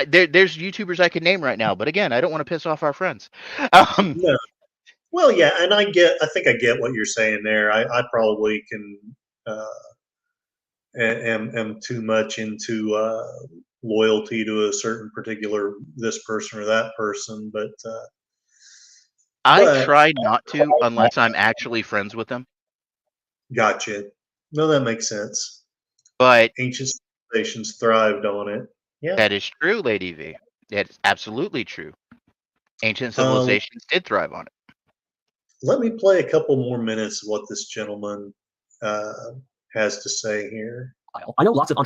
There's YouTubers I could name right now, but again, I don't want to piss off our friends. No. Well, yeah, and I think I get what you're saying there. I probably can am too much into loyalty to a certain particular this person or that person, but I try not to unless I'm actually friends with them. Gotcha. No, that makes sense. But ancient civilizations thrived on it. Yeah, that is true, Lady V. It's absolutely true. Ancient civilizations did thrive on it. Let me play a couple more minutes of what this gentleman has to say here. I know lots of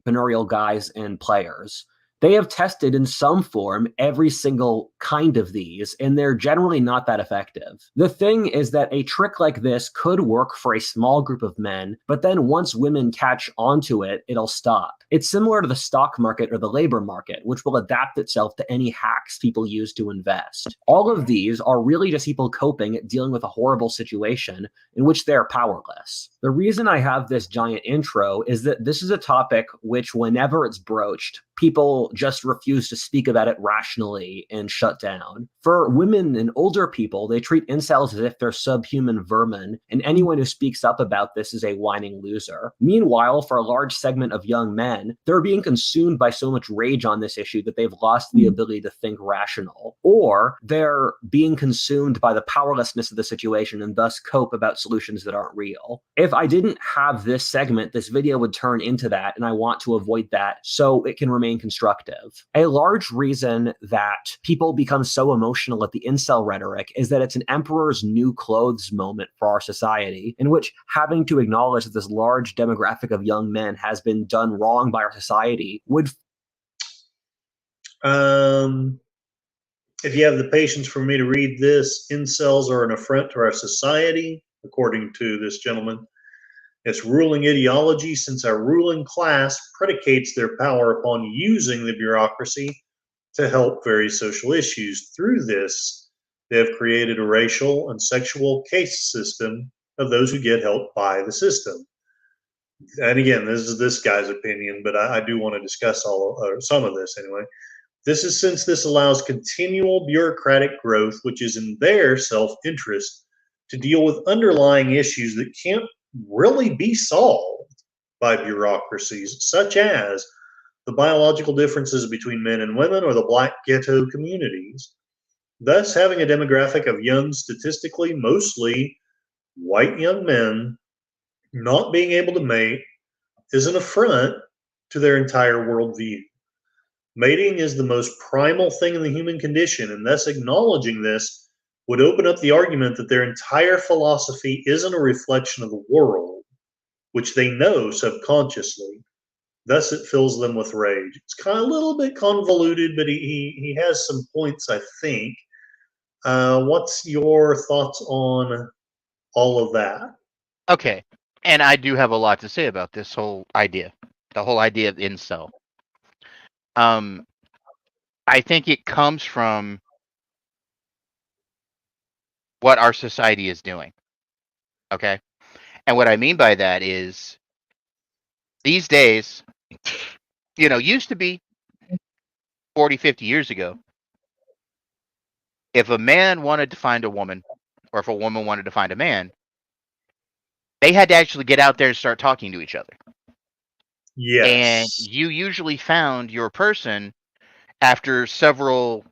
entrepreneurial guys and players. They have tested in some form every single kind of these, and they're generally not that effective. The thing is that a trick like this could work for a small group of men, but then once women catch onto it, it'll stop. It's similar to the stock market or the labor market, which will adapt itself to any hacks people use to invest. All of these are really just people coping, dealing with a horrible situation in which they're powerless. The reason I have this giant intro is that this is a topic which, whenever it's broached, people just refuse to speak about it rationally and shut down. For women and older people, they treat incels as if they're subhuman vermin, and anyone who speaks up about this is a whining loser. Meanwhile, for a large segment of young men, they're being consumed by so much rage on this issue that they've lost the ability to think rational, or they're being consumed by the powerlessness of the situation and thus cope about solutions that aren't real. If I didn't have this segment, this video would turn into that, and I want to avoid that so it can remain constructive. A large reason that people become so emotional at the incel rhetoric is that it's an emperor's new clothes moment for our society, in which having to acknowledge that this large demographic of young men has been done wrong by our society would... If you have the patience for me to read this, incels are an affront to our society, according to this gentleman. Its ruling ideology, since our ruling class predicates their power upon using the bureaucracy to help various social issues. Through this, they have created a racial and sexual caste system of those who get help by the system. And again, this is this guy's opinion, but I do want to discuss some of this anyway. This is since this allows continual bureaucratic growth, which is in their self-interest, to deal with underlying issues that can't really be solved by bureaucracies, such as the biological differences between men and women or the black ghetto communities. Thus, having a demographic of young, statistically mostly white young men not being able to mate is an affront to their entire worldview. Mating is the most primal thing in the human condition, and thus acknowledging this would open up the argument that their entire philosophy isn't a reflection of the world, which they know subconsciously. Thus, it fills them with rage. It's kind of a little bit convoluted, but he has some points, I think. What's your thoughts on all of that? Okay. And I do have a lot to say about this whole idea, the whole idea of incel. I think it comes from what our society is doing. Okay. And what I mean by that is these days, used to be 40, 50 years ago, if a man wanted to find a woman or if a woman wanted to find a man, they had to actually get out there and start talking to each other. And Yes. you usually found your person after several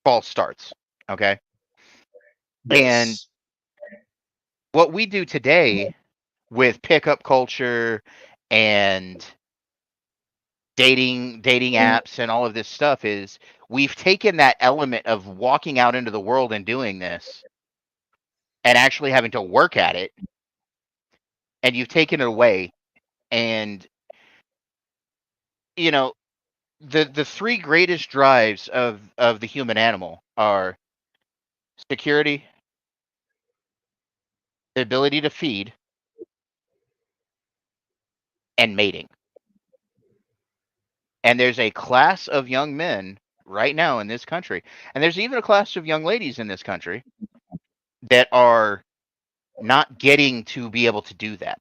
false starts. Okay. And Yes. what we do today with pickup culture and dating apps and all of this stuff is we've taken that element of walking out into the world and doing this and actually having to work at it, and you've taken it away. And the three greatest drives of the human animal are security, the ability to feed, and mating. And there's a class of young men right now in this country, and there's even a class of young ladies in this country that are not getting to be able to do that.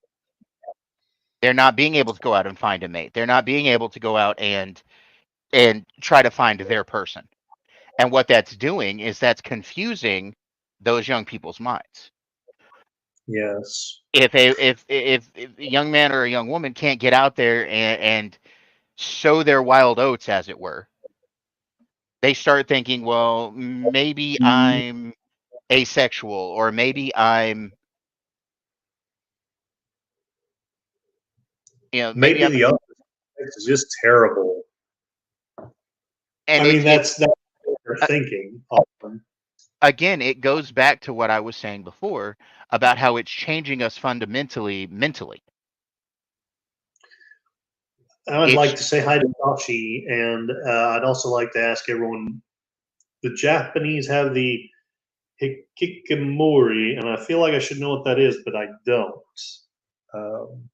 They're not being able to go out and find a mate. They're not being able to go out and try to find their person. And what that's doing is that's confusing those young people's minds. Yes. If a young man or a young woman can't get out there and sow their wild oats, as it were, they start thinking, well, maybe I'm asexual, or maybe I'm, maybe Maybe I'm, the other is just terrible. and I mean, that's what uh, they're thinking often. again, it goes back to what I was saying before about how it's changing us fundamentally, mentally. I would It's like to say hi to Tashi, and I'd also like to ask everyone, the Japanese have the hikikomori, and I feel like I should know what that is, but I don't. Um,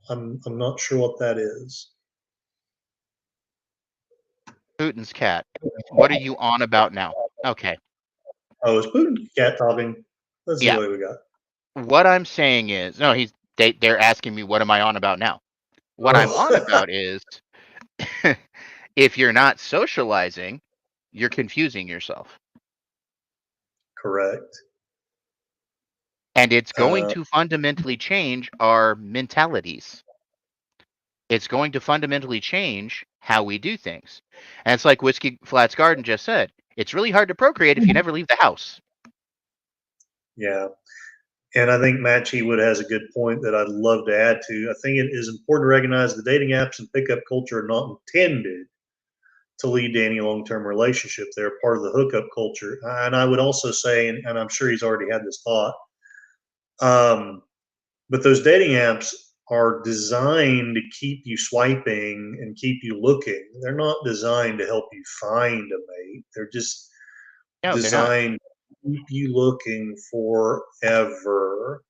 I'm not sure what that is. Putin's cat. What are you on about now? Okay. Oh, is Putin cat talking? Let's see Yeah. what we got. What I'm saying is, no, they're asking me what am I on about now? What I'm on about is if you're not socializing, you're confusing yourself. Correct. And it's going to fundamentally change our mentalities. It's going to fundamentally change how we do things. And it's like Whiskey Flats Garden just said. It's really hard to procreate if you never leave the house. Yeah. And I think Matt Chewood has a good point that I'd love to add to. I think it is important to recognize the dating apps and pickup culture are not intended to lead to any long-term relationship. They're part of the hookup culture. And I would also say, and I'm sure he's already had this thought, but those dating apps are designed to keep you swiping and keep you looking. They're not designed to help you find a mate. They're just designed to keep you looking forever.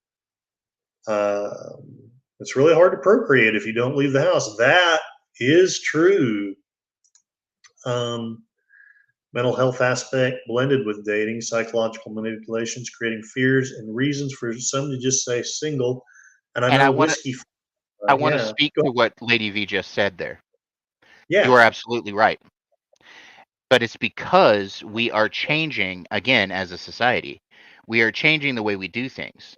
It's really hard to procreate if you don't leave the house. That is true. Mental health aspect blended with dating, psychological manipulations, creating fears and reasons for some to just say single. And I know whiskey. I want to Yeah. speak to what Lady V just said there. Yeah. You are absolutely right. But it's because we are changing, again, as a society. We are changing the way we do things.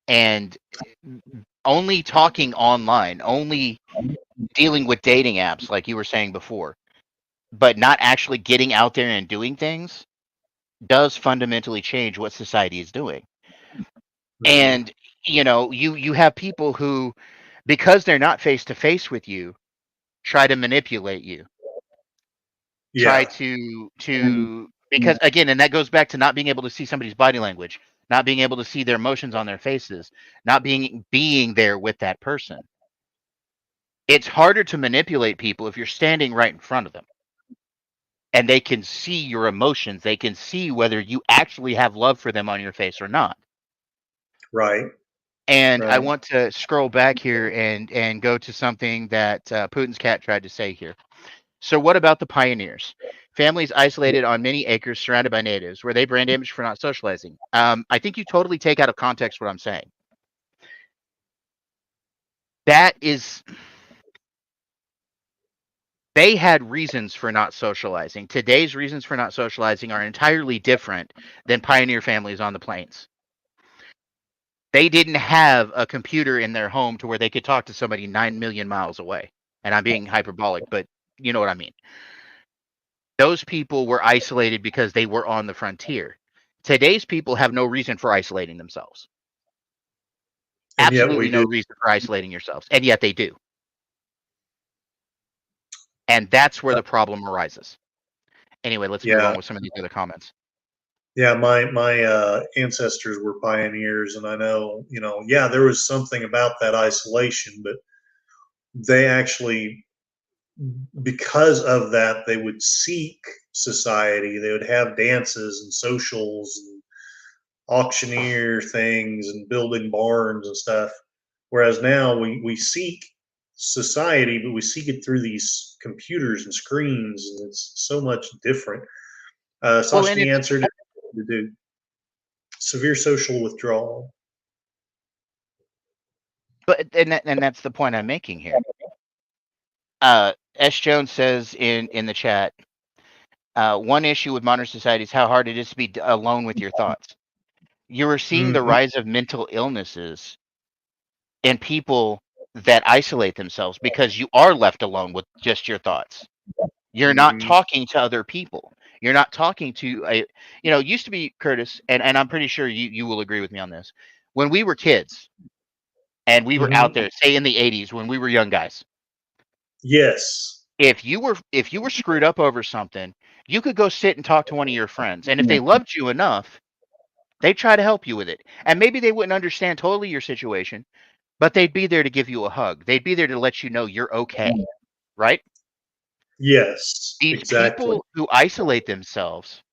And only talking online, only dealing with dating apps, like you were saying before, but not actually getting out there and doing things does fundamentally change what society is doing. And you have people who, because they're not face to face with you, try to manipulate you, try to Because again, and that goes back to not being able to see somebody's body language, not being able to see their emotions on their faces, not being there with that person. It's harder to manipulate people if you're standing right in front of them and they can see your emotions. They can see whether you actually have love for them on your face or not. Right. And I Right. want to scroll back here and go to something that Putin's cat tried to say here. So what about the pioneers? Families isolated on many acres surrounded by natives. Were they brain damaged for not socializing? I think you totally take out of context what I'm saying. That is, they had reasons for not socializing. Today's reasons for not socializing are entirely different than pioneer families on the plains. They didn't have a computer in their home to where they could talk to somebody 9 million miles away. And I'm being hyperbolic, but you know what I mean. Those people were isolated because they were on the frontier. Today's people have no reason for isolating themselves. And yet Absolutely we no do. reason for isolating yourselves. And yet they do. And that's where the problem arises. Anyway, let's move Yeah. on with some of these other comments. Yeah, my ancestors were pioneers, and I know, yeah, there was something about that isolation, but they actually, because of that, they would seek society. They would have dances and socials and auctioneer things and building barns and stuff. Whereas now we seek society, but we seek it through these computers and screens, and it's so much different. Well, and Sashki answered it to do severe social withdrawal. but and that's the point I'm making here. S. Jones says in the chat, one issue with modern society is how hard it is to be alone with your thoughts. You are seeing the rise of mental illnesses in people that isolate themselves because you are left alone with just your thoughts. You're not talking to other people. You're not talking to it used to be, Curtis, and I'm pretty sure you will agree with me on this. When we were kids and we were out there, say in the 80s, when we were young guys. Yes. If you were screwed up over something, you could go sit and talk to one of your friends. And if they loved you enough, they'd try to help you with it. And maybe they wouldn't understand totally your situation, but they'd be there to give you a hug. They'd be there to let you know you're okay, right? Yes, These exactly. people who isolate themselves,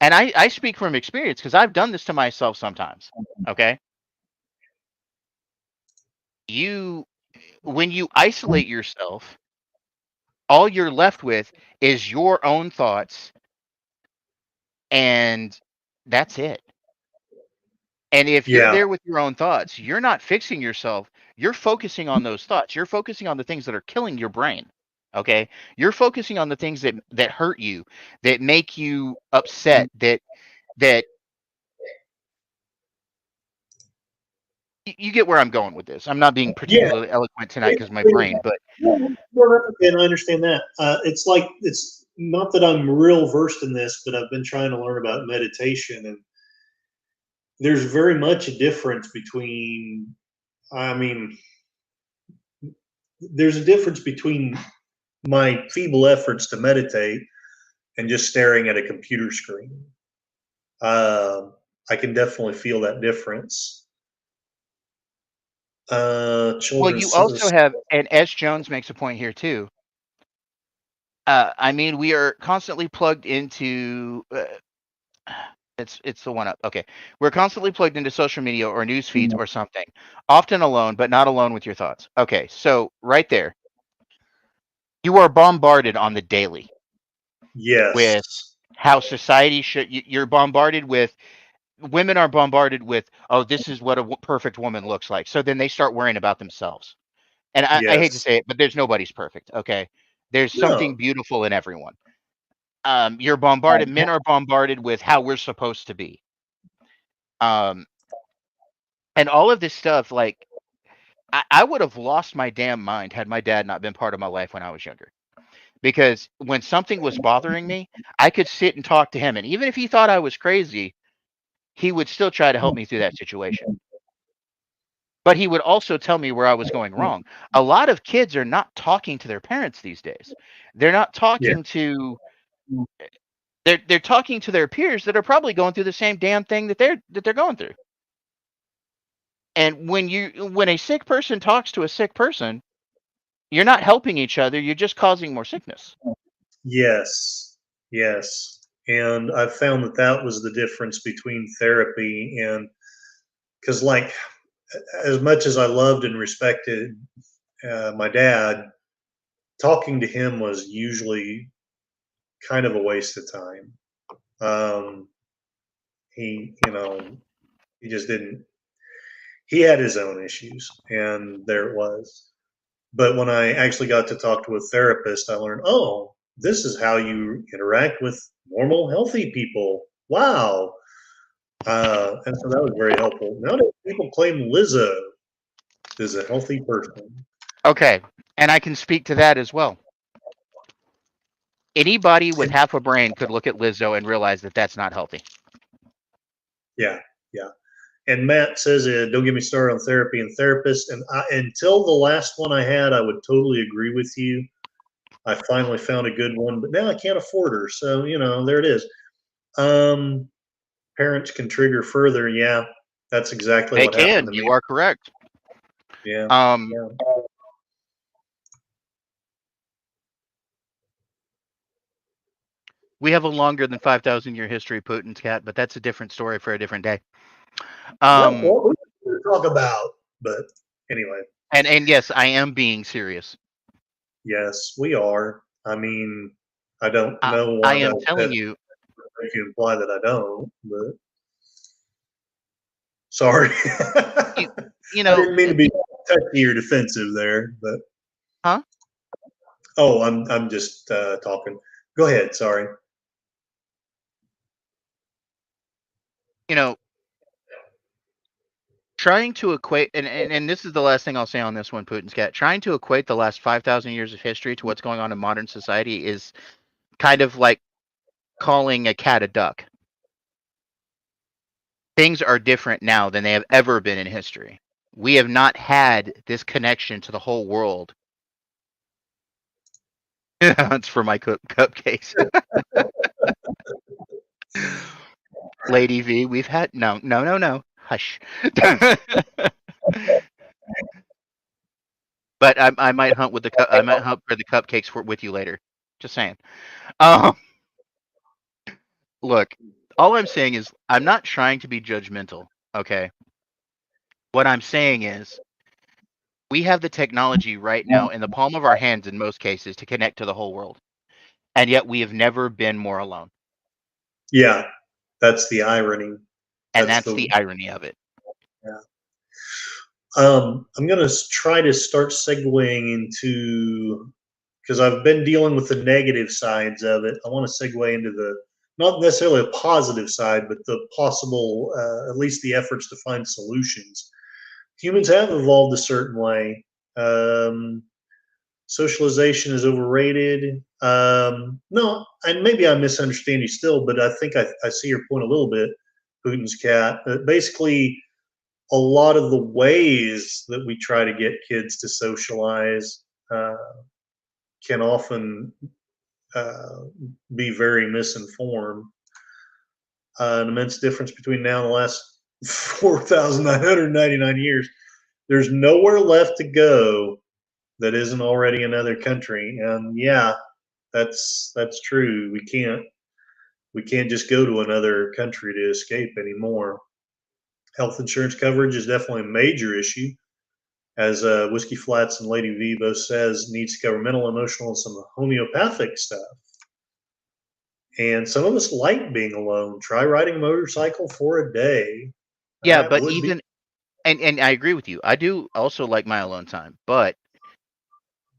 and I speak from experience because I've done this to myself sometimes, okay? When you isolate yourself, all you're left with is your own thoughts, and that's it. And if you're there with your own thoughts, you're not fixing yourself. You're focusing on those thoughts. You're focusing on the things that are killing your brain. Okay? You're focusing on the things that hurt you, that make you upset, that you get where I'm going with this. I'm not being particularly eloquent tonight because my brain, but and I understand that. It's like, it's not that I'm real versed in this, but I've been trying to learn about meditation, and there's very much a difference between, there's a difference between my feeble efforts to meditate and just staring at a computer screen. I can definitely feel that difference. Well, you also have, and S. Jones makes a point here too. We are constantly plugged into. It's the one up. Okay, we're constantly plugged into social media or news feeds or something. Often alone, but not alone with your thoughts. Okay, so right there, you are bombarded on the daily. Yes. With how society should. You're bombarded with. Women are bombarded with, oh, this is what a perfect woman looks like. So then they start worrying about themselves. And I hate to say it, but there's nobody's perfect. Okay, there's something beautiful in everyone. You're bombarded. Men are bombarded with how we're supposed to be. And all of this stuff, like I would have lost my damn mind had my dad not been part of my life when I was younger. Because when something was bothering me, I could sit and talk to him, and even if he thought I was crazy, he would still try to help me through that situation. But he would also tell me where I was going wrong. A lot of kids are not talking to their parents these days. They're not talking to They're talking to their peers that are probably going through the same damn thing that they're going through. And when a sick person talks to a sick person, you're not helping each other. You're just causing more sickness. Yes, yes. And I found that that was the difference between therapy and, because, like, as much as I loved and respected my dad, talking to him was usually kind of a waste of time. He, he just didn't, he had his own issues, and there it was. But when I actually got to talk to a therapist, I learned, oh, this is how you interact with normal, healthy people. Wow. And so that was very helpful. Nowadays, people claim Lizzo is a healthy person. Okay, and I can speak to that as well. Anybody with half a brain could look at Lizzo and realize that that's not healthy. Yeah, yeah. And Matt says, don't get me started on therapy and therapists. And until the last one I had, I would totally agree with you. I finally found a good one, but now I can't afford her. So, there it is. Parents can trigger further. Yeah, that's exactly They what happened can. to me. You are correct. Yeah. Yeah. We have a longer than 5,000 year history, Putin's cat, but that's a different story for a different day. What we talk about, but anyway. And yes, I am being serious. Yes, we are. I mean, I don't know why I am telling you. If you imply that I don't, but sorry. I didn't mean to be touchy or defensive there, but. Huh? Oh, I'm just talking. Go ahead. Sorry. Trying to equate, and this is the last thing I'll say on this one, Putin's cat. Trying to equate the last 5,000 years of history to what's going on in modern society is kind of like calling a cat a duck. Things are different now than they have ever been in history. We have not had this connection to the whole world. It's for my cupcakes. Lady V, we've had no. Hush. But I might hunt with I might hunt for the cupcakes with you later. Just saying. Look, all I'm saying is I'm not trying to be judgmental. Okay. What I'm saying is we have the technology right now in the palm of our hands in most cases to connect to the whole world, and yet we have never been more alone. Yeah, that's the irony. And that's the irony of it. Yeah. I'm going to try to start segueing into, because I've been dealing with the negative sides of it. I want to segue into the, not necessarily a positive side, but the possible, at least the efforts to find solutions. Humans have evolved a certain way. Socialization is overrated. No, and maybe I misunderstand you still, but I think I see your point a little bit, Putin's cat. Basically, a lot of the ways that we try to get kids to socialize can often be very misinformed. An immense difference between now and the last 4,999 years. There's nowhere left to go that isn't already another country, and yeah, that's true. We can't just go to another country to escape anymore. Health insurance coverage is definitely a major issue, as Whiskey Flats and Lady V both says, needs to cover mental, emotional, and some homeopathic stuff. And some of us like being alone. Try riding a motorcycle for a day. Yeah, but and I agree with you. I do also like my alone time, but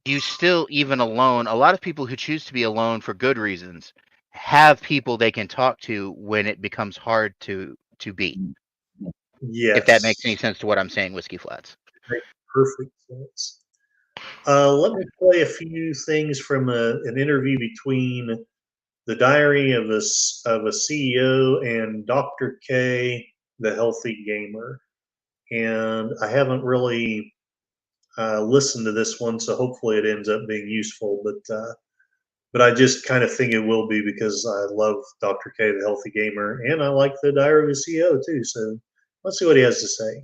you still, even alone, a lot of people who choose to be alone for good reasons have people they can talk to when it becomes hard to be. Yes. If that makes any sense to what I'm saying, Whiskey Flats. Makes perfect sense. Let me play a few things from an interview between the diary of a CEO and Dr. K, the healthy gamer. And I haven't really listened to this one, so hopefully it ends up being useful. But but I just kind of think it will be because I love Dr. K, the Healthy Gamer, and I like the Diary of a CEO too. So let's see what he has to say.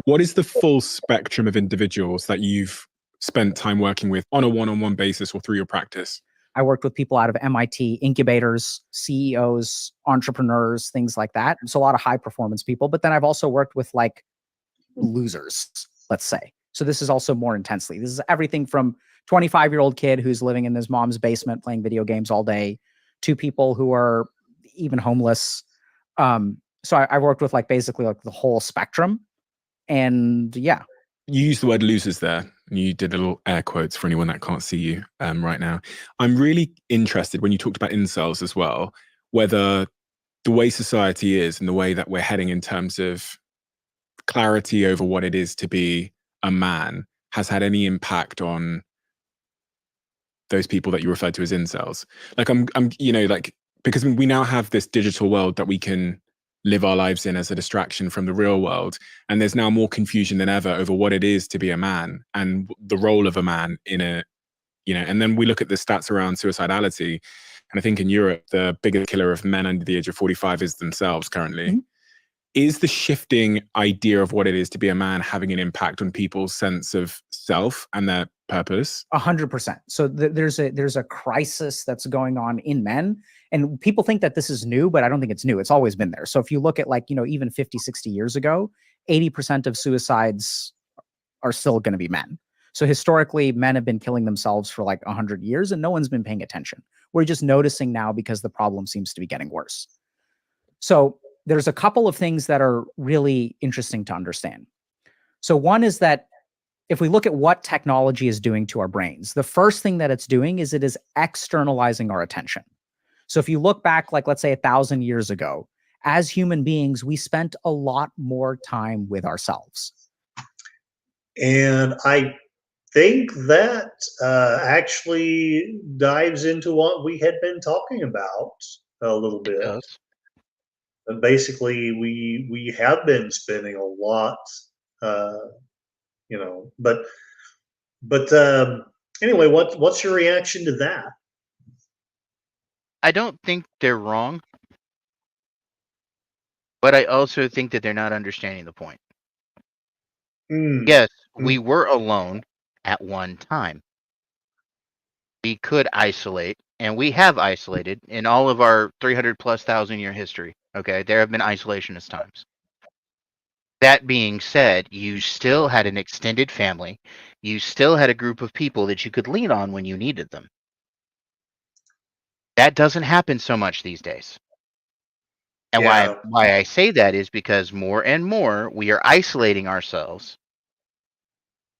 What is the full spectrum of individuals that you've spent time working with on a one-on-one basis or through your practice? I worked with people out of MIT, incubators, CEOs, entrepreneurs, things like that. So a lot of high performance people. But then I've also worked with like losers, let's say. So this is also more intensely. This is everything from 25-year-old kid who's living in his mom's basement playing video games all day to people who are even homeless. So I worked with like basically like the whole spectrum. And yeah. You used the word losers there. You did little air quotes for anyone that can't see you right now. I'm really interested when you talked about incels as well, whether the way society is and the way that we're heading in terms of clarity over what it is to be a man has had any impact on those people that you referred to as incels. Like I'm, you know, like, because we now have this digital world that we can live our lives in as a distraction from the real world. And there's now more confusion than ever over what it is to be a man and the role of a man in a, you know, and then we look at the stats around suicidality. And I think in Europe, the biggest killer of men under the age of 45 is themselves currently. Mm-hmm. Is the shifting idea of what it is to be a man having an impact on people's sense of self and their purpose? 100%. So there's a crisis that's going on in men, and people think that this is new, but I don't think it's new. It's always been there. So if you look at like, you know, even 50, 60 years ago, 80% of suicides are still going to be men. So historically, men have been killing themselves for like 100 years and no one's been paying attention. We're just noticing now because the problem seems to be getting worse. So there's a couple of things that are really interesting to understand. So one is that if we look at what technology is doing to our brains, the first thing that it's doing is it is externalizing our attention. So if you look back, like let's say 1,000 years ago, as human beings, we spent a lot more time with ourselves. And I think that actually dives into what we had been talking about a little bit. And basically, we have been spending a lot, you know. But anyway, what's your reaction to that? I don't think they're wrong, but I also think that they're not understanding the point. Yes, we were alone at one time. We could isolate, and we have isolated in all of our 300,000+ year history. Okay, there have been isolationist times. That being said, you still had an extended family. You still had a group of people that you could lean on when you needed them. That doesn't happen so much these days. And why I say that is because more and more we are isolating ourselves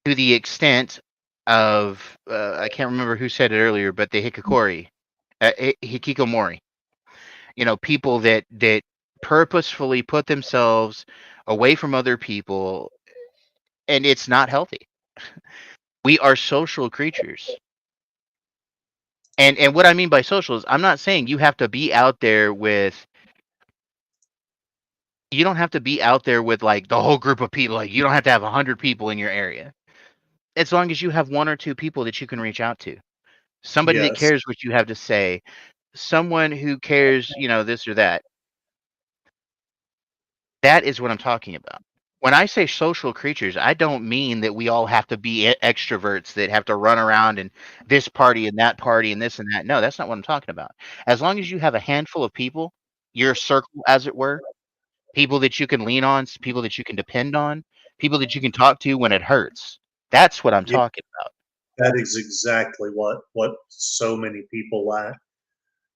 to the extent of I can't remember who said it earlier, but the hikikomori. You know, people that purposefully put themselves away from other people, and it's not healthy. We are social creatures. And what I mean by social is I'm not saying you have to be out there with you don't have to be out there with like the whole group of people. Like you don't have to have 100 people in your area. As long as you have 1 or 2 people that you can reach out to. Somebody that cares what you have to say. Someone who cares, you know, this or that. That is what I'm talking about. When I say social creatures, I don't mean that we all have to be extroverts that have to run around and this party and that party and this and that. No, that's not what I'm talking about. As long as you have a handful of people, your circle, as it were, people that you can lean on, people that you can depend on, people that you can talk to when it hurts. That's what I'm talking about. That is exactly what so many people lack.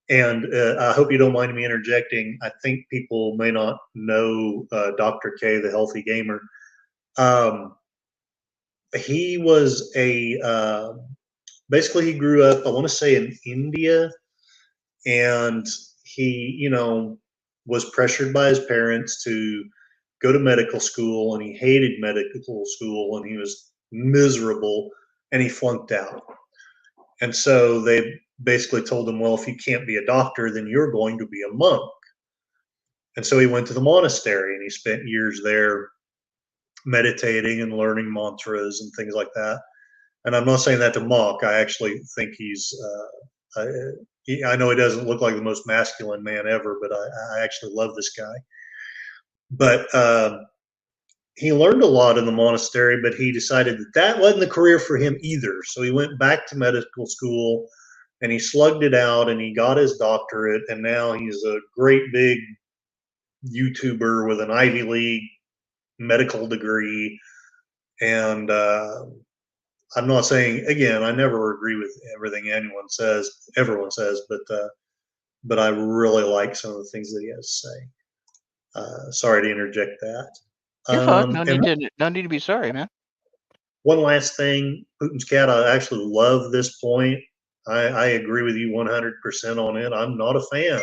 And I hope you don't mind me interjecting. I think people may not know Dr. K, the Healthy Gamer. He was basically he grew up, I want to say, in India, and he, you know, was pressured by his parents to go to medical school, and he hated medical school, and he was miserable, and he flunked out. And so they basically told him, well, if you can't be a doctor, then you're going to be a monk. And so he went to the monastery, and he spent years there meditating and learning mantras and things like that. And I'm not saying that to mock. I actually think he's I know he doesn't look like the most masculine man ever, but I actually love this guy. But he learned a lot in the monastery, but he decided that wasn't the career for him either. So he went back to medical school and he slugged it out and he got his doctorate. And now he's a great big YouTuber with an Ivy League medical degree. And I'm not saying, again, I never agree with everything everyone says, but I really like some of the things that he has to say. Sorry to interject that. You're fine. No need to be sorry, man. One last thing, Putin's cat, I actually love this point. I agree with you 100% on it. I'm not a fan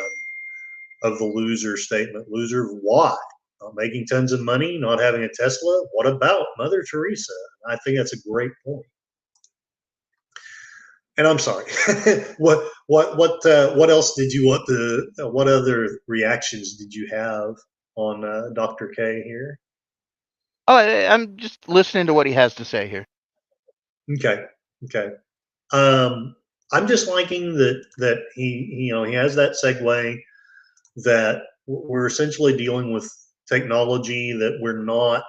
of the loser statement. Loser of what? Not making tons of money, not having a Tesla? What about Mother Teresa? I think that's a great point. And I'm sorry. What else did you want to? What other reactions did you have on Dr. K here? Oh, I'm just listening to what he has to say here. Okay. I'm just liking that he has that segue that we're essentially dealing with technology that we're not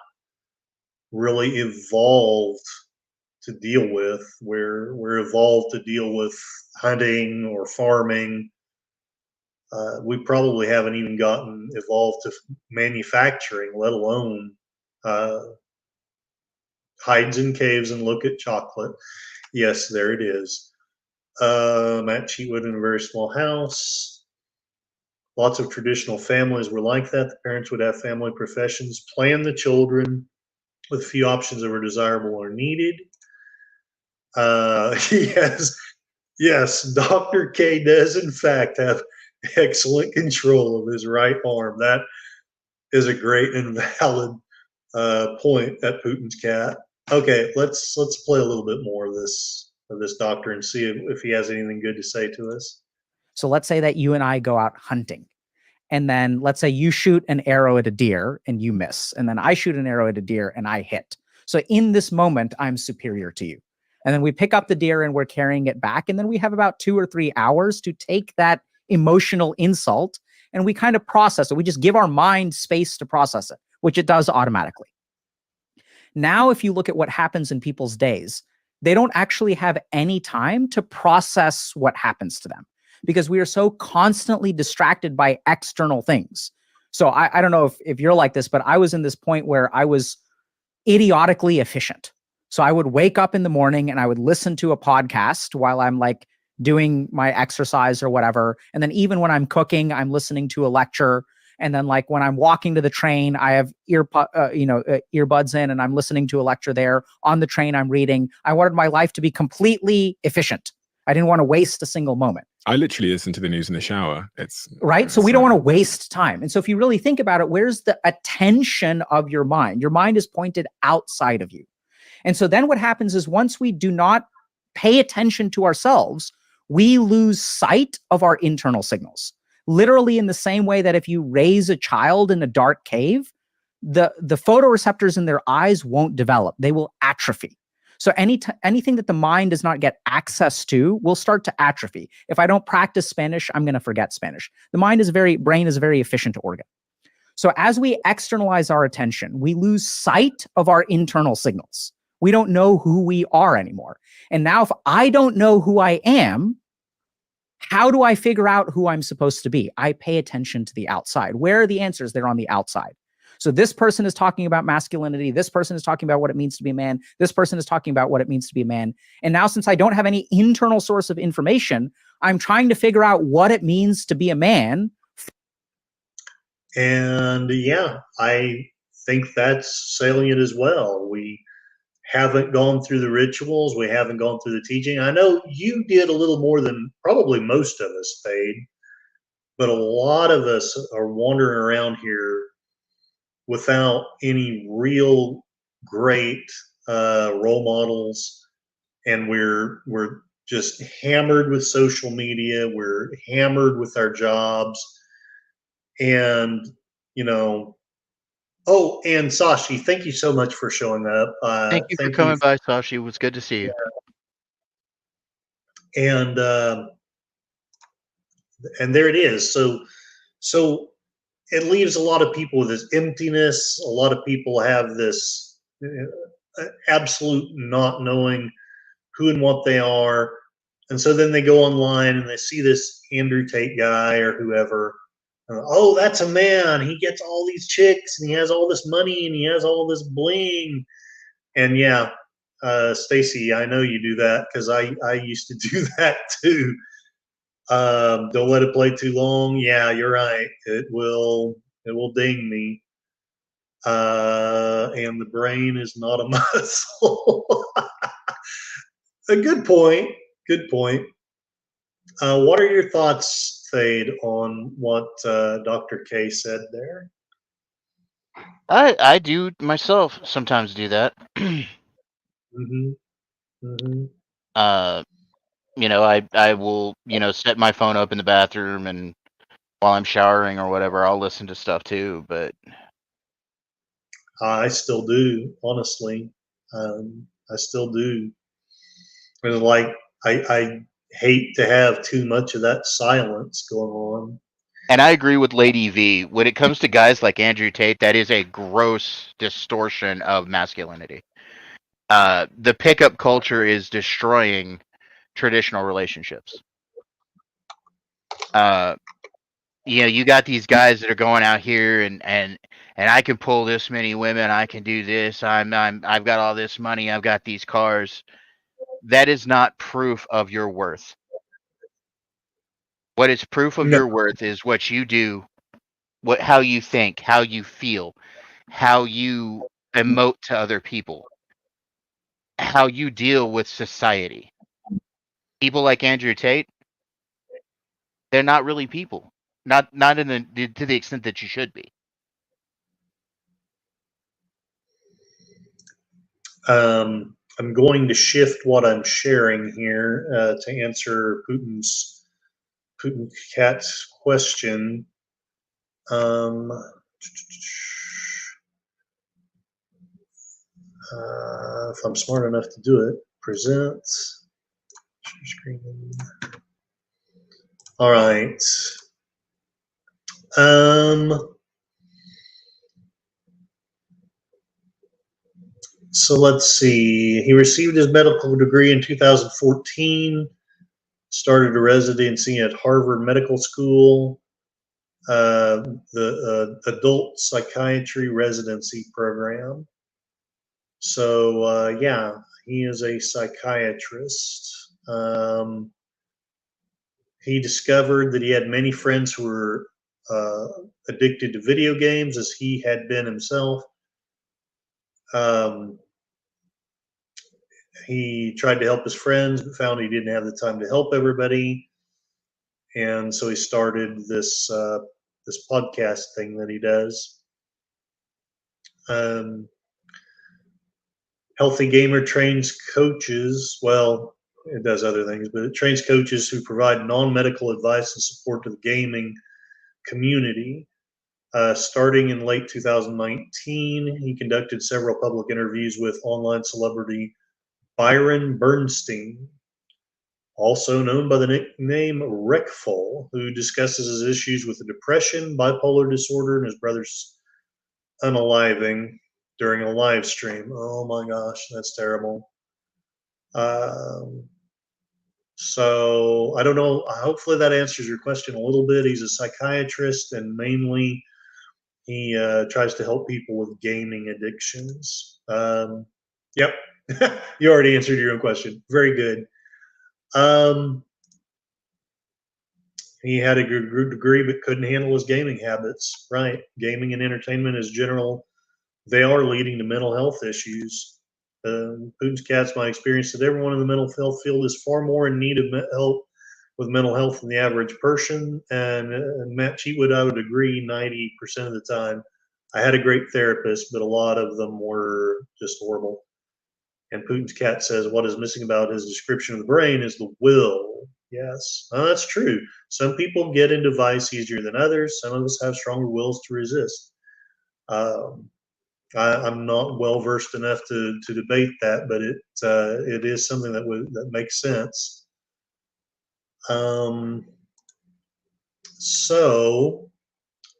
really evolved to deal with. We're evolved to deal with hunting or farming. We probably haven't even gotten evolved to manufacturing, let alone hides in caves and look at chocolate. Yes, there it is. Matt Cheatwood in a very small house. Lots of traditional families were like that. The parents would have family professions, plan the children with a few options that were desirable or needed. Yes, Dr. K does in fact have excellent control of his right arm. That is a great and valid point at Putin's cat. Okay, let's play a little bit more of this doctor and see if he has anything good to say to us. So let's say that you and I go out hunting, and then let's say you shoot an arrow at a deer and you miss, and then I shoot an arrow at a deer and I hit. So in this moment, I'm superior to you. And then we pick up the deer and we're carrying it back, and then we have about 2 or 3 hours to take that emotional insult and we kind of process it. We just give our mind space to process it, which it does automatically. Now, if you look at what happens in people's days, they don't actually have any time to process what happens to them because we are so constantly distracted by external things. So I don't know if you're like this, but I was in this point where I was idiotically efficient. So I would wake up in the morning and I would listen to a podcast while I'm like doing my exercise or whatever. And then even when I'm cooking, I'm listening to a lecture. And then like when I'm walking to the train, I have earbuds in and I'm listening to a lecture there. On the train, I'm reading. I wanted my life to be completely efficient. I didn't want to waste a single moment. I literally listen to the news in the shower. It's right. So we don't want to waste time. And so if you really think about it, where's the attention of your mind? Your mind is pointed outside of you. And so then what happens is once we do not pay attention to ourselves, we lose sight of our internal signals. Literally in the same way that if you raise a child in a dark cave, the photoreceptors in their eyes won't develop. They will atrophy. So anything that the mind does not get access to will start to atrophy. If I don't practice Spanish, I'm going to forget Spanish. The brain is a very efficient organ. So as we externalize our attention, we lose sight of our internal signals. We don't know who we are anymore. And now if I don't know who I am, how do I figure out who I'm supposed to be? I pay attention to the outside. Where are the answers? They're on the outside. So this person is talking about masculinity. This person is talking about what it means to be a man. This person is talking about what it means to be a man. And now since I don't have any internal source of information, I'm trying to figure out what it means to be a man. And yeah, I think that's salient as well. We haven't gone through the rituals. We haven't gone through the teaching. I know you did a little more than probably most of us, Thade, but a lot of us are wandering around here without any real great role models, and we're just hammered with social media. We're hammered with our jobs, and Oh, and Sashi, thank you so much for showing up. Thank you for coming by, Sashi. It was good to see you. And and there it is. So it leaves a lot of people with this emptiness. A lot of people have this absolute not knowing who and what they are. And so then they go online and they see this Andrew Tate guy or whoever. Oh, that's a man. He gets all these chicks and he has all this money and he has all this bling. And yeah, Stacy, I know you do that because I used to do that too. Don't let it play too long. Yeah, you're right. It will ding me. And the brain is not a muscle. A good point. Good point. What are your thoughts, Thade, on what Dr. K said there? I do myself sometimes do that. Mm-hmm. Mm-hmm. I will, set my phone up in the bathroom, and while I'm showering or whatever, I'll listen to stuff too. But I still do, honestly. I still do. And like, I hate to have too much of that silence going on. and I agree with Lady V. When it comes to guys like Andrew Tate, that is a gross distortion of masculinity. The pickup culture is destroying traditional relationships. You got these guys that are going out here and I can pull this many women, I can do this, I've got all this money, I've got these cars. That is not proof of your worth. What is proof of No. your worth is what you do, how you think, how you feel, how you emote to other people, how you deal with society. People like Andrew Tate, they're not really people. Not to the extent that you should be. I'm going to shift what I'm sharing here to answer Putin Cat's question. If I'm smart enough to do it, present screen. All right. So let's see. He received his medical degree in 2014. Started a residency at Harvard Medical School, the adult psychiatry residency program. So yeah, he is a psychiatrist. He discovered that he had many friends who were addicted to video games, as he had been himself. He tried to help his friends, but found he didn't have the time to help everybody, and so he started this this podcast thing that he does. Healthy Gamer trains coaches. Well, it does other things, but it trains coaches who provide non-medical advice and support to the gaming community. Starting in late 2019, he conducted several public interviews with online celebrity Byron Bernstein, also known by the nickname Rickful, who discusses his issues with depression, bipolar disorder, and his brother's unaliving during a live stream. Oh my gosh, that's terrible. So I don't know. Hopefully that answers your question a little bit. He's a psychiatrist, and mainly he tries to help people with gaming addictions. Yep, you already answered your own question. Very good. He had a good degree, but couldn't handle his gaming habits. Right, gaming and entertainment is general. They are leading to mental health issues. Putin's Cat's my experience that everyone in the mental health field is far more in need of help with mental health than the average person. And Matt Cheatwood, I would agree 90% of the time. I had a great therapist, but a lot of them were just horrible. And Putin's Cat says what is missing about his description of the brain is the will. Yes, that's true. Some people get into vice easier than others. Some of us have stronger wills to resist. I'm not well versed enough to debate that, but it is something that makes sense. So,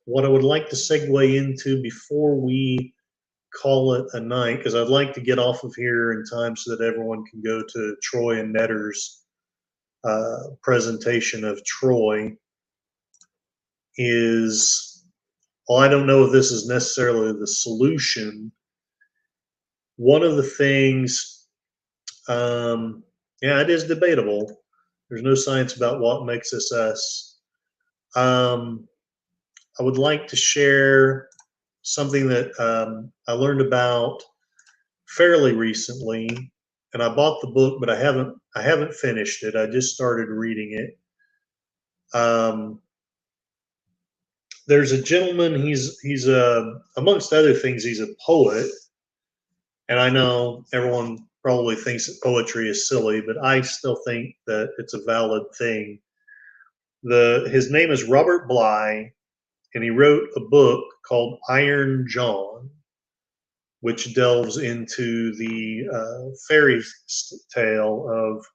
what I would like to segue into before we call it a night, because I'd like to get off of here in time so that everyone can go to Troy and Netter's presentation of Troy, is, well, I don't know if this is necessarily the solution. One of the things, yeah, it is debatable. There's no science about what makes us us. I would like to share something that I learned about fairly recently, and I bought the book, but I haven't finished it. I just started reading it. There's a gentleman. He's amongst other things, he's a poet, and I know everyone probably thinks that poetry is silly, but I still think that it's a valid thing. His name is Robert Bly, and he wrote a book called Iron John, which delves into the fairy tale of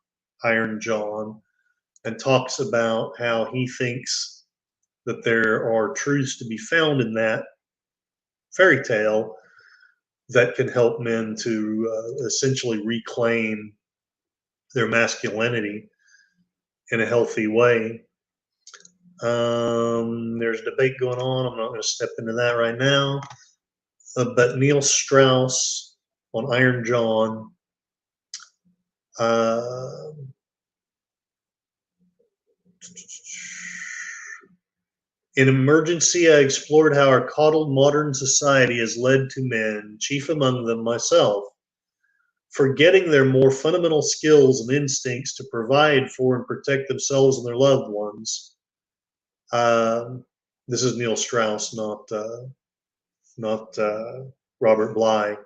Iron John and talks about how he thinks that there are truths to be found in that fairy tale that can help men to essentially reclaim their masculinity in a healthy way. There's debate going on. I'm not going to step into that right now. But Neil Strauss on Iron John, in Emergency, I explored how our coddled modern society has led to men, chief among them myself, forgetting their more fundamental skills and instincts to provide for and protect themselves and their loved ones. This is Neil Strauss, not Robert Bly.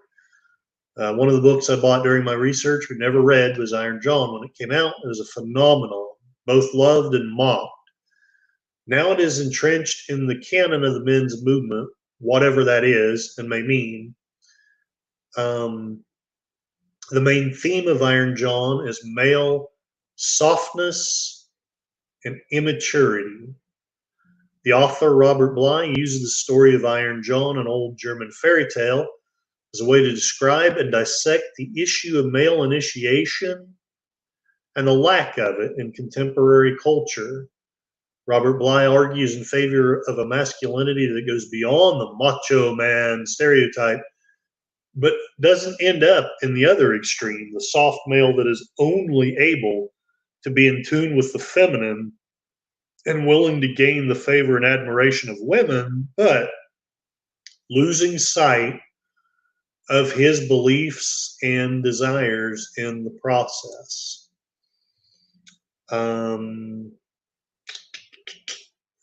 One of the books I bought during my research but never read was Iron John. When it came out, it was a phenomenon, both loved and mocked. Now it is entrenched in the canon of the men's movement, whatever that is and may mean. The main theme of Iron John is male softness and immaturity. The author, Robert Bly, uses the story of Iron John, an old German fairy tale, as a way to describe and dissect the issue of male initiation and the lack of it in contemporary culture. Robert Bly argues in favor of a masculinity that goes beyond the macho man stereotype, but doesn't end up in the other extreme, the soft male that is only able to be in tune with the feminine and willing to gain the favor and admiration of women, but losing sight of his beliefs and desires in the process.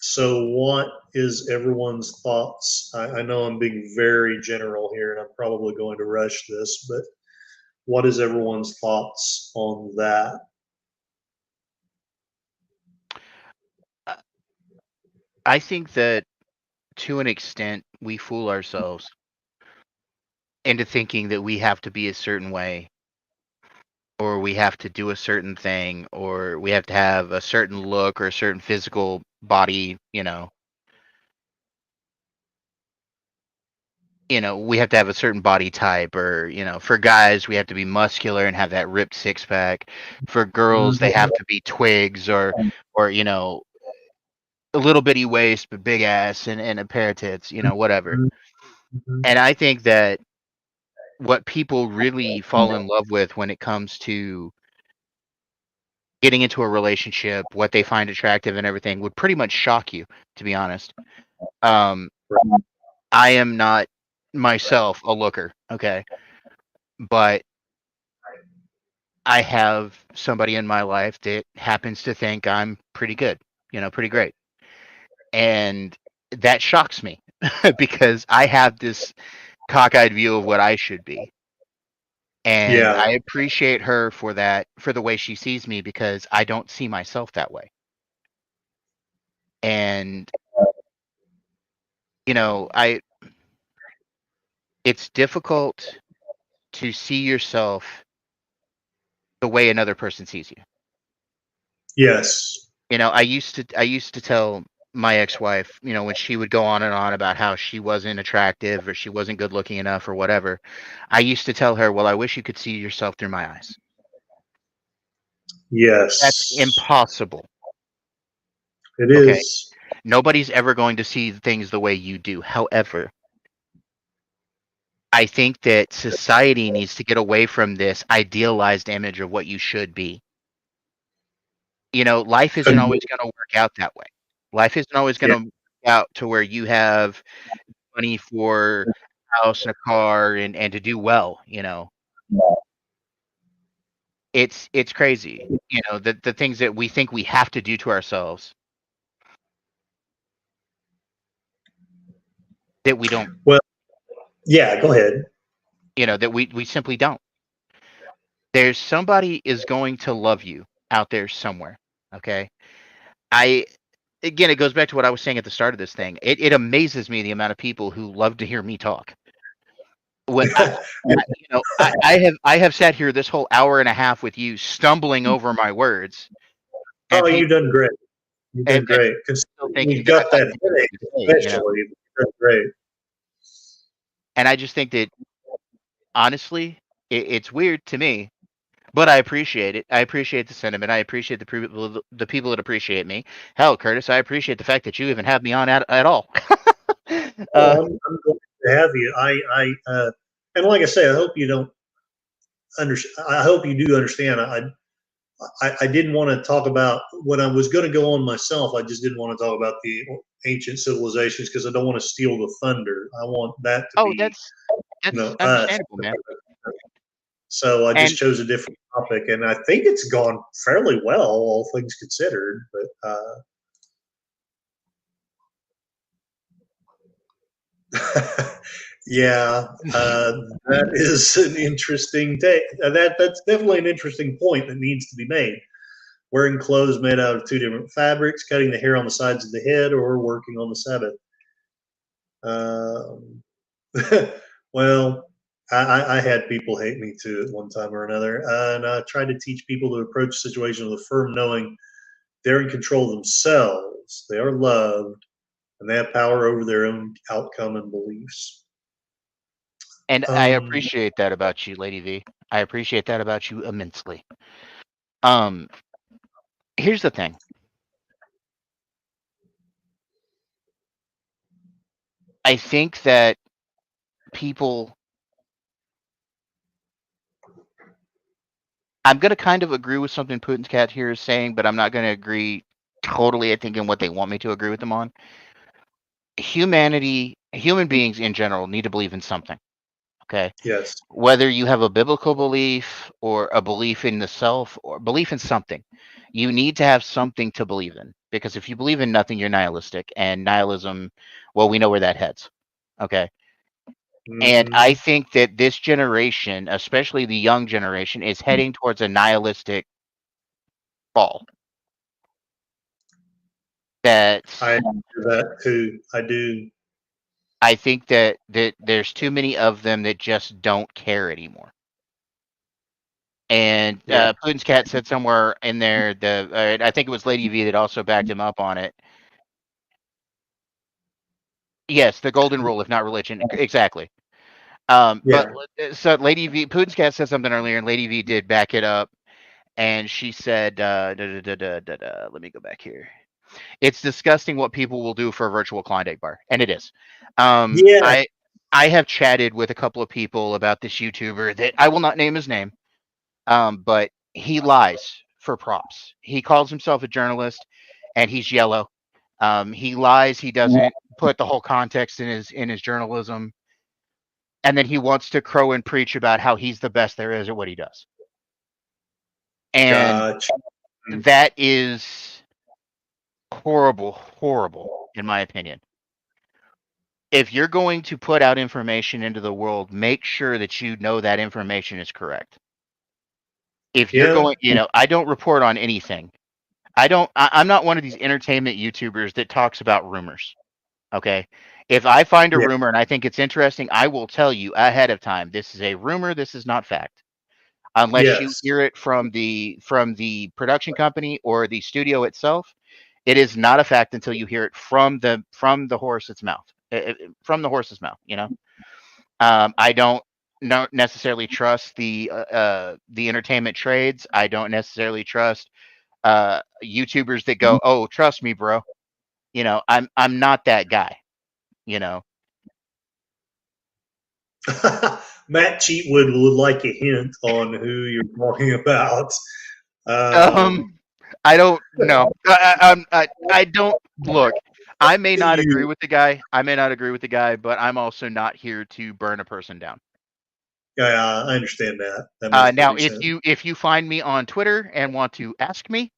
So what is everyone's thoughts? I know I'm being very general here, and I'm probably going to rush this, but what is everyone's thoughts on that? I think that to an extent we fool ourselves into thinking that we have to be a certain way, or we have to do a certain thing, or we have to have a certain look or a certain physical body, we have to have a certain body type, or, for guys, we have to be muscular and have that ripped six pack. For girls, they have to be twigs or, a little bitty waist, but big ass and a pair of tits, whatever. And I think that what people really fall in love with when it comes to getting into a relationship, what they find attractive and everything would pretty much shock you, to be honest. I am not myself a looker, okay? But I have somebody in my life that happens to think I'm pretty good, pretty great. And that shocks me because I have this cockeyed view of what I should be. And Yeah. I appreciate her for that, for the way she sees me, because I don't see myself that way. And, it's difficult to see yourself the way another person sees you. Yes. I used to tell my ex-wife, you know, when she would go on and on about how she wasn't attractive or she wasn't good looking enough or whatever, I used to tell her, well, I wish you could see yourself through my eyes. That's Yes, impossible. it Okay. is. Nobody's ever going to see things the way you do. However, I think that society needs to get away from this idealized image of what you should be. You know, life isn't always going to work out that way. Life isn't always going Yeah. to work out to where you have money for a house and a car and to do well, you know. It's crazy, you know, the things that we think we have to do to ourselves that we don't, Well, yeah, go ahead. you know, that we simply don't. There's somebody is going to love you out there somewhere, okay? I Again, it goes back to what I was saying at the start of this thing. It amazes me the amount of people who love to hear me talk. When you know, I have sat here this whole hour and a half with you stumbling over my words, and Oh, people you've done great. You've done and great. Because still thinking you've that I've got got that things headache, to say, you know. especially. You've done great. And I just think that honestly, it's weird to me, but I appreciate it. I appreciate the sentiment. I appreciate the people that appreciate me. Hell, Curtis, I appreciate the fact that you even have me on at all. Well, I'm glad to have you. And like I say, I hope you don't I hope you do understand. I didn't want to talk about when I was going to go on myself. I just didn't want to talk about the ancient civilizations because I don't want to steal the thunder. I want that to Oh, be, that's us. understandable, man. So I just And chose a different topic, and I think it's gone fairly well, all things considered. But yeah, that is an interesting day. That's definitely an interesting point that needs to be made. Wearing clothes made out of two different fabrics, cutting the hair on the sides of the head, or working on the Sabbath. Um, well, I had people hate me too at one time or another, and I tried to teach people to approach the situation with a firm knowing they're in control of themselves, they are loved, and they have power over their own outcome and beliefs. I Um, appreciate that about you, Lady V. I appreciate that about you immensely. Um, Here's the thing. I think that people I'm gonna kind of agree with something Putin's cat here is saying, but I'm not gonna agree totally, I think, in what they want me to agree with them on. Human beings in general need to believe in something. Okay. yes, Whether you have a biblical belief or a belief in the self or belief in something, you need to have something to believe in. Because if you believe in nothing, you're nihilistic. And nihilism, well, we know where that heads. Okay. And I hmm think that this generation, especially the young generation, is heading towards a nihilistic fall. That I do that too. I do. I think that there's too many of them that just don't care anymore. And Yeah, Putin's cat said somewhere in there, I think it was Lady V that also backed him up on it. Yes, the golden rule, if not religion, exactly. But yeah, so Lady V, Putin's cat said something earlier, and Lady V did back it up, and she said, let me go back here. It's disgusting what people will do for a virtual Klondike bar, and it is. Um, yeah, I I have chatted with a couple of people about this YouTuber that I will not name his name, but he lies for props. He calls himself a journalist, and he's yellow. He lies. He doesn't put the whole context in his journalism, and then he wants to crow and preach about how he's the best there is at what he does. And gotcha. that is horrible, horrible, in my opinion. If you're going to put out information into the world, make sure that you know that information is correct. If you're Yeah, going, you know, I don't report on anything. I'm not one of these entertainment YouTubers that talks about rumors. Okay. If I find a yeah, rumor and I think it's interesting, I will tell you ahead of time. This is a rumor. This is not fact. Unless you yes, hear it from the production company or the studio itself. It is not a fact until you hear it from the horse's mouth. From the horse's mouth, you know. I don't necessarily trust the entertainment trades. I don't necessarily trust YouTubers that go, "Oh, trust me, bro." You know, I'm not that guy. You know. Matt Cheatwood would like a hint on who you're talking about. I don't know. I don't look. I may not agree with the guy. I may not agree with the guy, but I'm also not here to burn a person down. Yeah, I understand that. That makes Now, perfect sense. if you find me on Twitter and want to ask me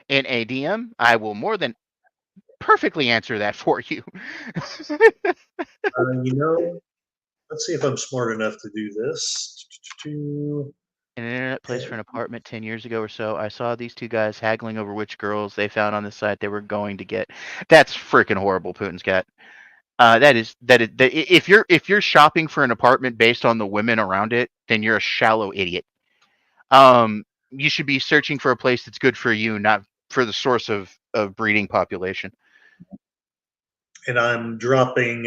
in a DM, I will more than perfectly answer that for you. You know, let's see if I'm smart enough to do this. An internet place for an apartment 10 years ago or so, I saw these two guys haggling over which girls they found on the site they were going to get. That's freaking horrible, Putin's cat. If you're shopping for an apartment based on the women around it, then you're a shallow idiot. You should be searching for a place that's good for you, not for the source of breeding population. And I'm dropping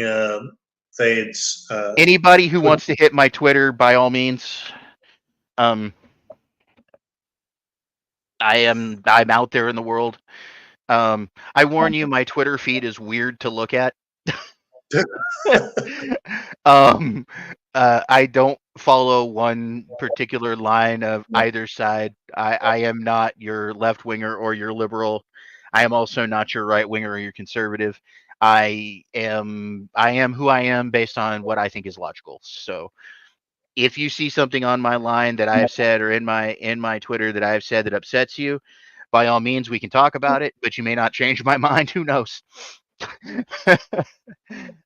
Thade's. Anybody who wants to hit my Twitter, by all means. I'm out there in the world. I warn you, my Twitter feed is weird to look at. I don't follow one particular line of either side. I am not your left winger or your liberal. I am also not your right winger or your conservative. I am who I am based on what I think is logical. So if you see something on my line that I have said or in my Twitter that I have said that upsets you, by all means we can talk about it, but you may not change my mind. Who knows?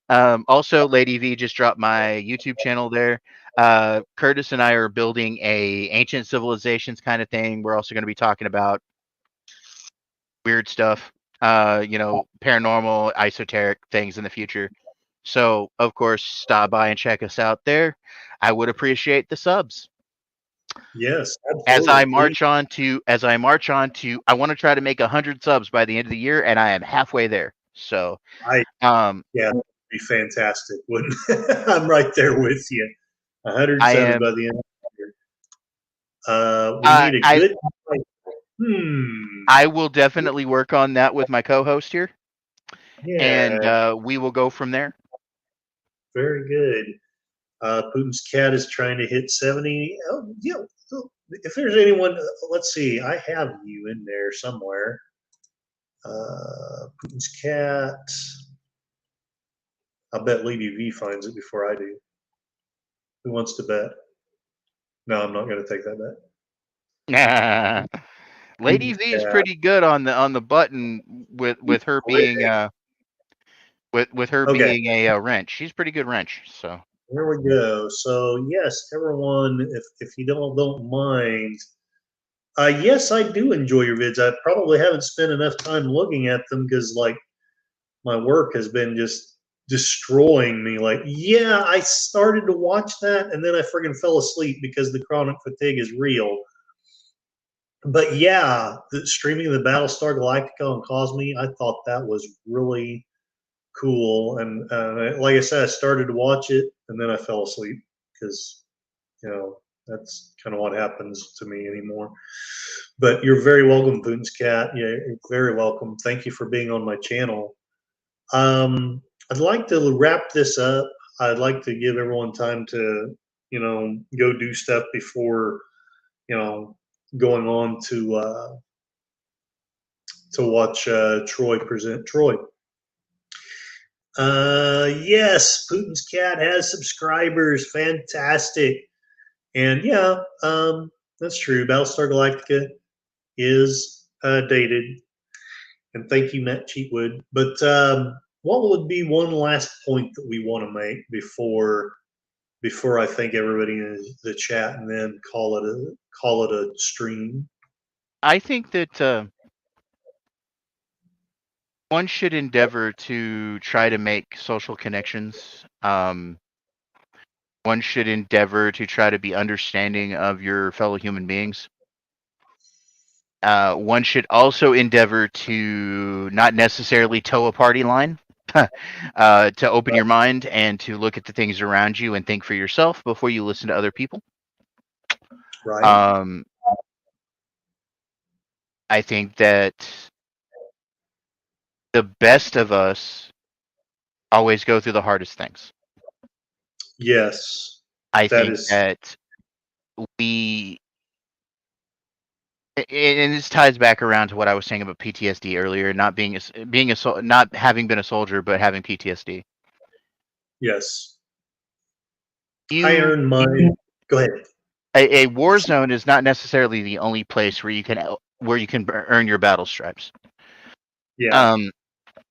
Also, Lady V just dropped my YouTube channel there. Curtis and I are building a ancient civilizations kind of thing. We're also going to be talking about weird stuff, paranormal, esoteric things in the future. So, of course, stop by and check us out there. I would appreciate the subs. Yes, absolutely. As I march on to, I want to try to make 100 subs by the end of the year, and I am halfway there. So, yeah, that'd be fantastic. Wouldn't I'm right there with you. 107 by the end of the year. We need a good. I will definitely work on that with my co-host here. Yeah. And we will go from there. Very good. Putin's cat is trying to hit 70. Oh, yeah. If there's anyone, let's see. I have you in there somewhere. Putin's cat. I'll bet Lady V finds it before I do. Who wants to bet? No, I'm not going to take that bet. Lady V is pretty good on the button with her being with her being a wrench. She's pretty good wrench. So there we go. So yes, everyone, if you don't mind, yes, I do enjoy your vids. I probably haven't spent enough time looking at them because like my work has been just destroying me. Like, yeah, I started to watch that and then I friggin' fell asleep because the chronic fatigue is real. But yeah, the streaming of the Battlestar Galactica on Cosme, I thought that was really cool. And like I said, I started to watch it and then I fell asleep because, that's kind of what happens to me anymore. But you're very welcome, Boone's Cat. Yeah, you're very welcome. Thank you for being on my channel. I'd like to wrap this up. I'd like to give everyone time to, go do stuff before, going on to watch Troy present Troy. Yes, Putin's cat has subscribers. Fantastic. And yeah, that's true. Battlestar Galactica is dated. And thank you, Matt Cheatwood. But what would be one last point that we want to make before I thank everybody in the chat and then call it a stream? I think that one should endeavor to try to make social connections. One should endeavor to try to be understanding of your fellow human beings. one should also endeavor to not necessarily toe a party line, to open your mind and to look at the things around you and think for yourself before you listen to other people. Right. I think that the best of us always go through the hardest things. Yes. I That think is- that we, and this ties back around to what I was saying about PTSD earlier, not not having been a soldier, but having PTSD. Yes. You, I earned my. Go ahead. a war zone is not necessarily the only place where you can earn your battle stripes. Yeah.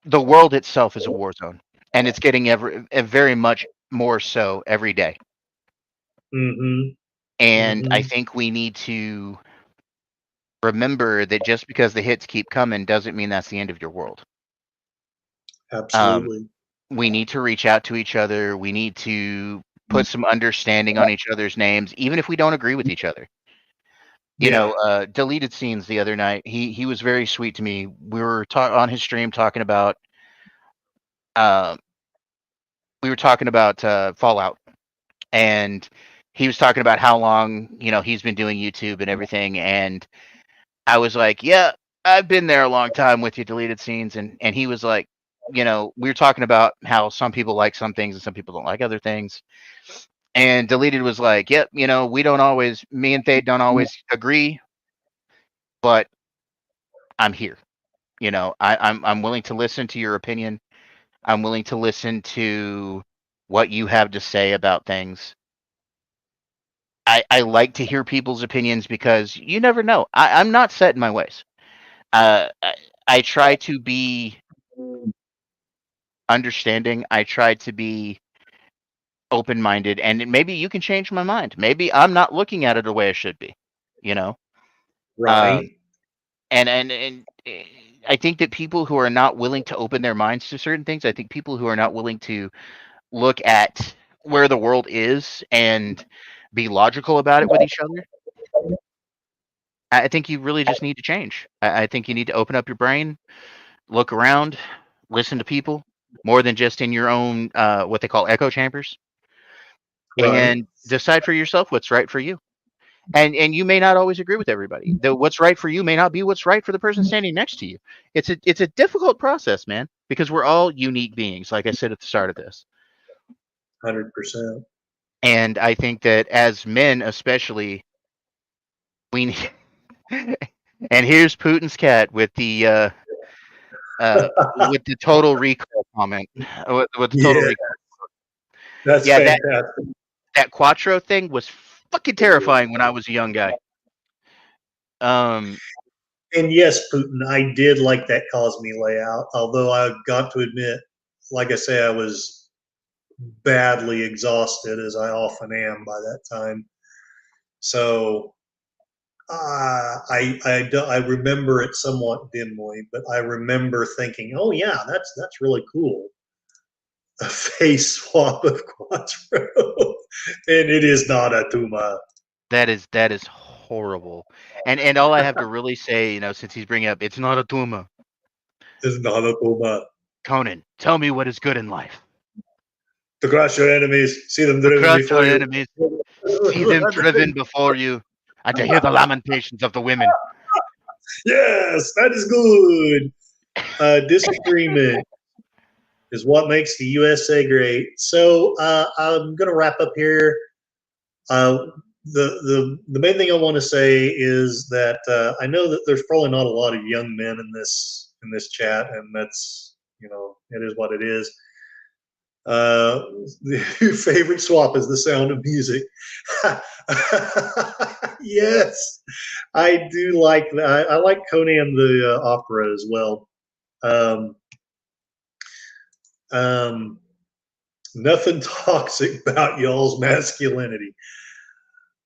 The world itself is a war zone, and it's getting very much more so every day. Mm-hmm. And I Mhm. think we need to remember that just because the hits keep coming doesn't mean that's the end of your world. Absolutely. We need to reach out to each other. We need to put some understanding on each other's names, even if we don't agree with each other. You know, Deleted Scenes the other night, he was very sweet to me. We were on his stream talking about Fallout, and he was talking about how long, he's been doing YouTube and everything, and I was like, yeah, I've been there a long time with you, Deleted Scenes, and he was like, we were talking about how some people like some things and some people don't like other things. And Deleted was like, yep, me and Thade don't always agree, but I'm here. I'm willing to listen to your opinion. I'm willing to listen to what you have to say about things. I like to hear people's opinions because you never know. I'm not set in my ways. I try to be understanding. I try to be open-minded, and maybe you can change my mind. Maybe I'm not looking at it the way I should be. Right. And I think that people who are not willing to open their minds to certain things, I think people who are not willing to look at where the world is and be logical about it with each other, I think you really just need to change. I think you need to open up your brain, look around, listen to people more than just in your own what they call echo chambers, Right. and decide for yourself what's right for you. And you may not always agree with everybody. What's right for you may not be what's right for the person standing next to you. It's a difficult process, man, because we're all unique beings, like I said at the start of this. 100%. And I think that as men, especially, we need. And here's Putin's cat with the total recall comment. With the total Yeah. recall. That's Yeah, fantastic. that Quattro thing was fucking terrifying when I was a young guy. And yes, Putin, I did like that Cosme layout, although I got to admit, like I say, I was badly exhausted, as I often am by that time. So I remember it somewhat dimly, but I remember thinking, oh yeah, that's really cool. A face swap of Quattro, and it is not a Tuma. That is horrible. And all I have to really say, since he's bringing up, it's not a Tuma. It's not a Tuma. Conan, tell me what is good in life. To crush your enemies, see them To driven crush before your you. enemies, see them driven before you, and to hear the lamentations of the women. Yes, that is good. Disagreement is what makes the USA great. So I'm going to wrap up here. The main thing I want to say is that I know that there's probably not a lot of young men in this chat, and that's it is what it is. The favorite swap is the Sound of Music. Yes, I do like that. I like Conan the Opera as well. Nothing toxic about y'all's masculinity.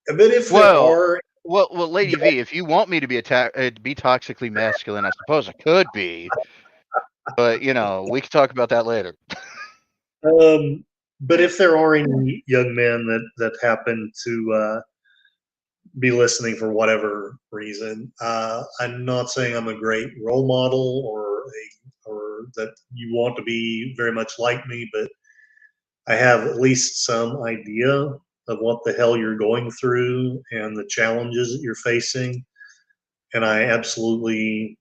But if there are, well, Lady V, if you want me to be be toxically masculine, I suppose I could be. But we can talk about that later. but if there are any young men that happen to be listening for whatever reason. I'm not saying I'm a great role model or that you want to be very much like me, but I have at least some idea of what the hell you're going through and the challenges that you're facing. And I absolutely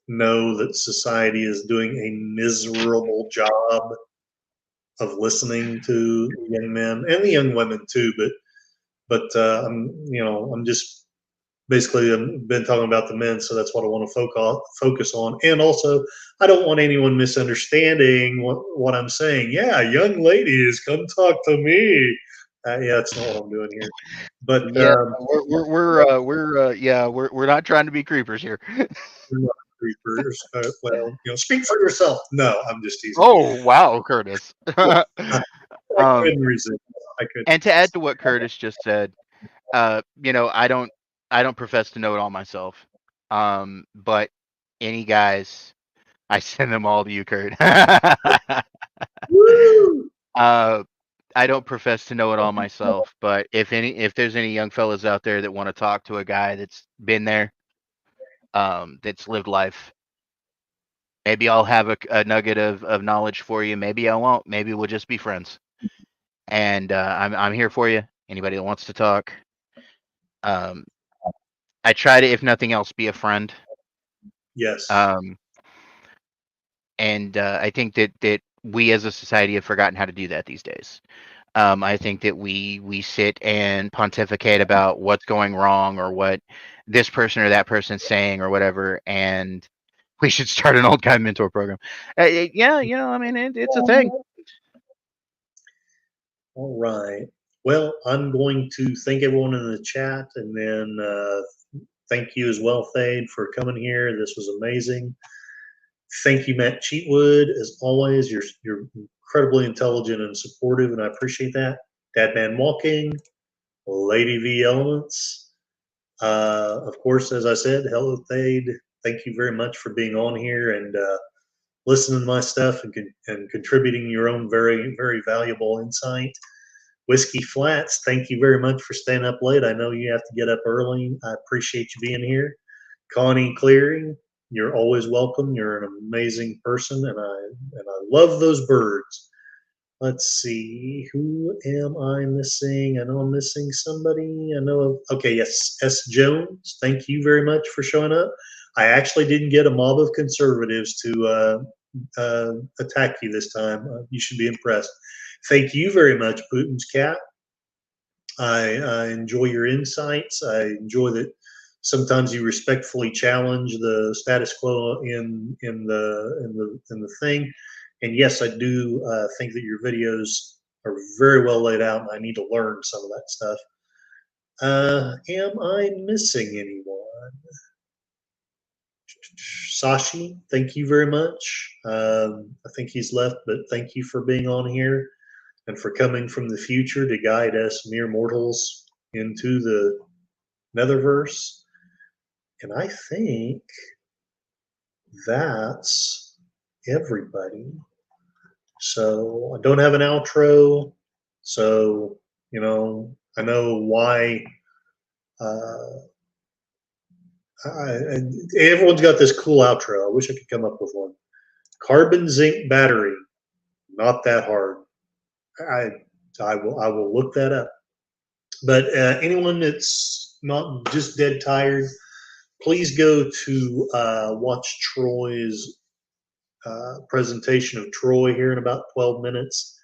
know that society is doing a miserable job of listening to the young men and the young women too. But I'm just basically I've been talking about the men, so that's what I want to focus on. And also, I don't want anyone misunderstanding what I'm saying. Yeah, young ladies, come talk to me. Yeah, that's not what I'm doing here. But Yeah, we're not trying to be creepers here. we're not creepers. Well, speak for yourself. No, I'm just teasing. Oh wow, Curtis. I couldn't resist. I couldn't. And to add to what Curtis just said, I don't profess to know it all myself. But any guys, I send them all to you, Kurt. Woo! I don't profess to know it all myself, but if there's any young fellas out there that want to talk to a guy that's been there, that's lived life, maybe I'll have a nugget of knowledge for you. Maybe I won't. Maybe we'll just be friends. And I'm here for you. Anybody that wants to talk. I try to, if nothing else, be a friend. Yes. And I think that we as a society have forgotten how to do that these days. I think that we sit and pontificate about what's going wrong or what this person or that person's saying or whatever, and we should start an old guy mentor program. Yeah, I mean, it's a thing. All right. Well, I'm going to thank everyone in the chat, and then thank you as well, Thade, for coming here. This was amazing. Thank you, Matt Cheatwood. As always, you're incredibly intelligent and supportive, and I appreciate that. Dadman Walking, Lady V Elements. Of course, as I said, hello, Thade. Thank you very much for being on here and listening to my stuff and contributing your own very, very valuable insight. Whiskey Flats, thank you very much for staying up late. I know you have to get up early. I appreciate you being here. Connie Cleary, you're always welcome. You're an amazing person, and I love those birds. Let's see, who am I missing? I know I'm missing somebody. Okay, yes, S. Jones. Thank you very much for showing up. I actually didn't get a mob of conservatives to attack you this time. You should be impressed. Thank you very much, Putin's cat. I enjoy your insights. I enjoy that sometimes you respectfully challenge the status quo in the thing. And yes, I do think that your videos are very well laid out, and I need to learn some of that stuff. Am I missing anyone? Sashi, thank you very much. I think he's left, but thank you for being on here and for coming from the future to guide us mere mortals into the Netherverse. And I think that's everybody. So I don't have an outro. So, I know why everyone's got this cool outro. I wish I could come up with one. Carbon zinc battery, not that hard. I will look that up. But anyone that's not just dead tired, please go to watch Troy's presentation of Troy here in about 12 minutes.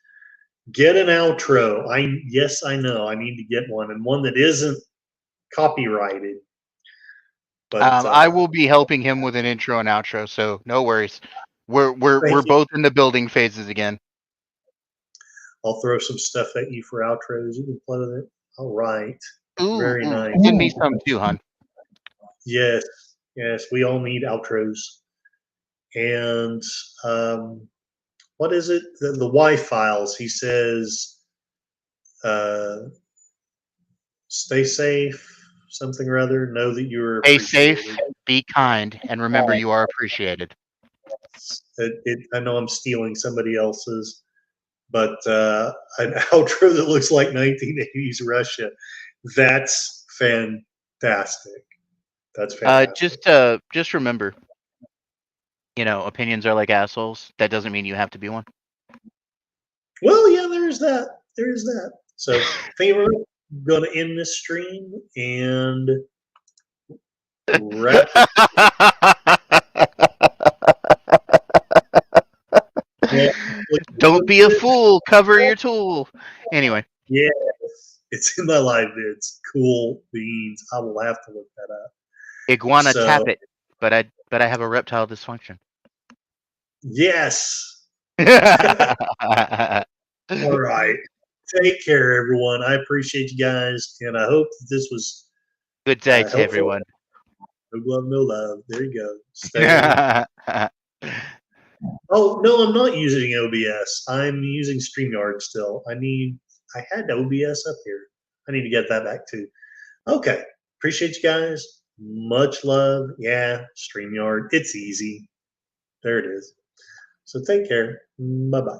Get an outro. Yes, I know I need to get one, and one that isn't copyrighted. But I will be helping him with an intro and outro, so no worries. We're both in the building phases again. I'll throw some stuff at you for outros. You can play with it. All right. Very nice. Give me some too, hon. Yes, we all need outros. And what is it? The Y files. He says, stay safe, something or other. Know that you're Stay safe, be kind, and remember you are appreciated. I know I'm stealing somebody else's, but an outro that looks like 1980s Russia. That's fantastic. That's fantastic. Just remember, opinions are like assholes. That doesn't mean you have to be one. Well, yeah, there's that. There's that. So, thank you very much. I'm going to end this stream and wrap. Don't be a fool. Cover your tool. Anyway. Yeah, it's in my live vids. Cool beans. I will have to look that up. Iguana tap it, but I have a reptile dysfunction. Yes. All right. Take care, everyone. I appreciate you guys, and I hope that this was good day to helpful. everyone. No glove, no love. There you go. Stay. Oh no, I'm not using OBS. I'm using StreamYard still. I had OBS up here. I need to get that back too. Okay. Appreciate you guys. Much love. Yeah, StreamYard. It's easy. There it is. So take care. Bye-bye.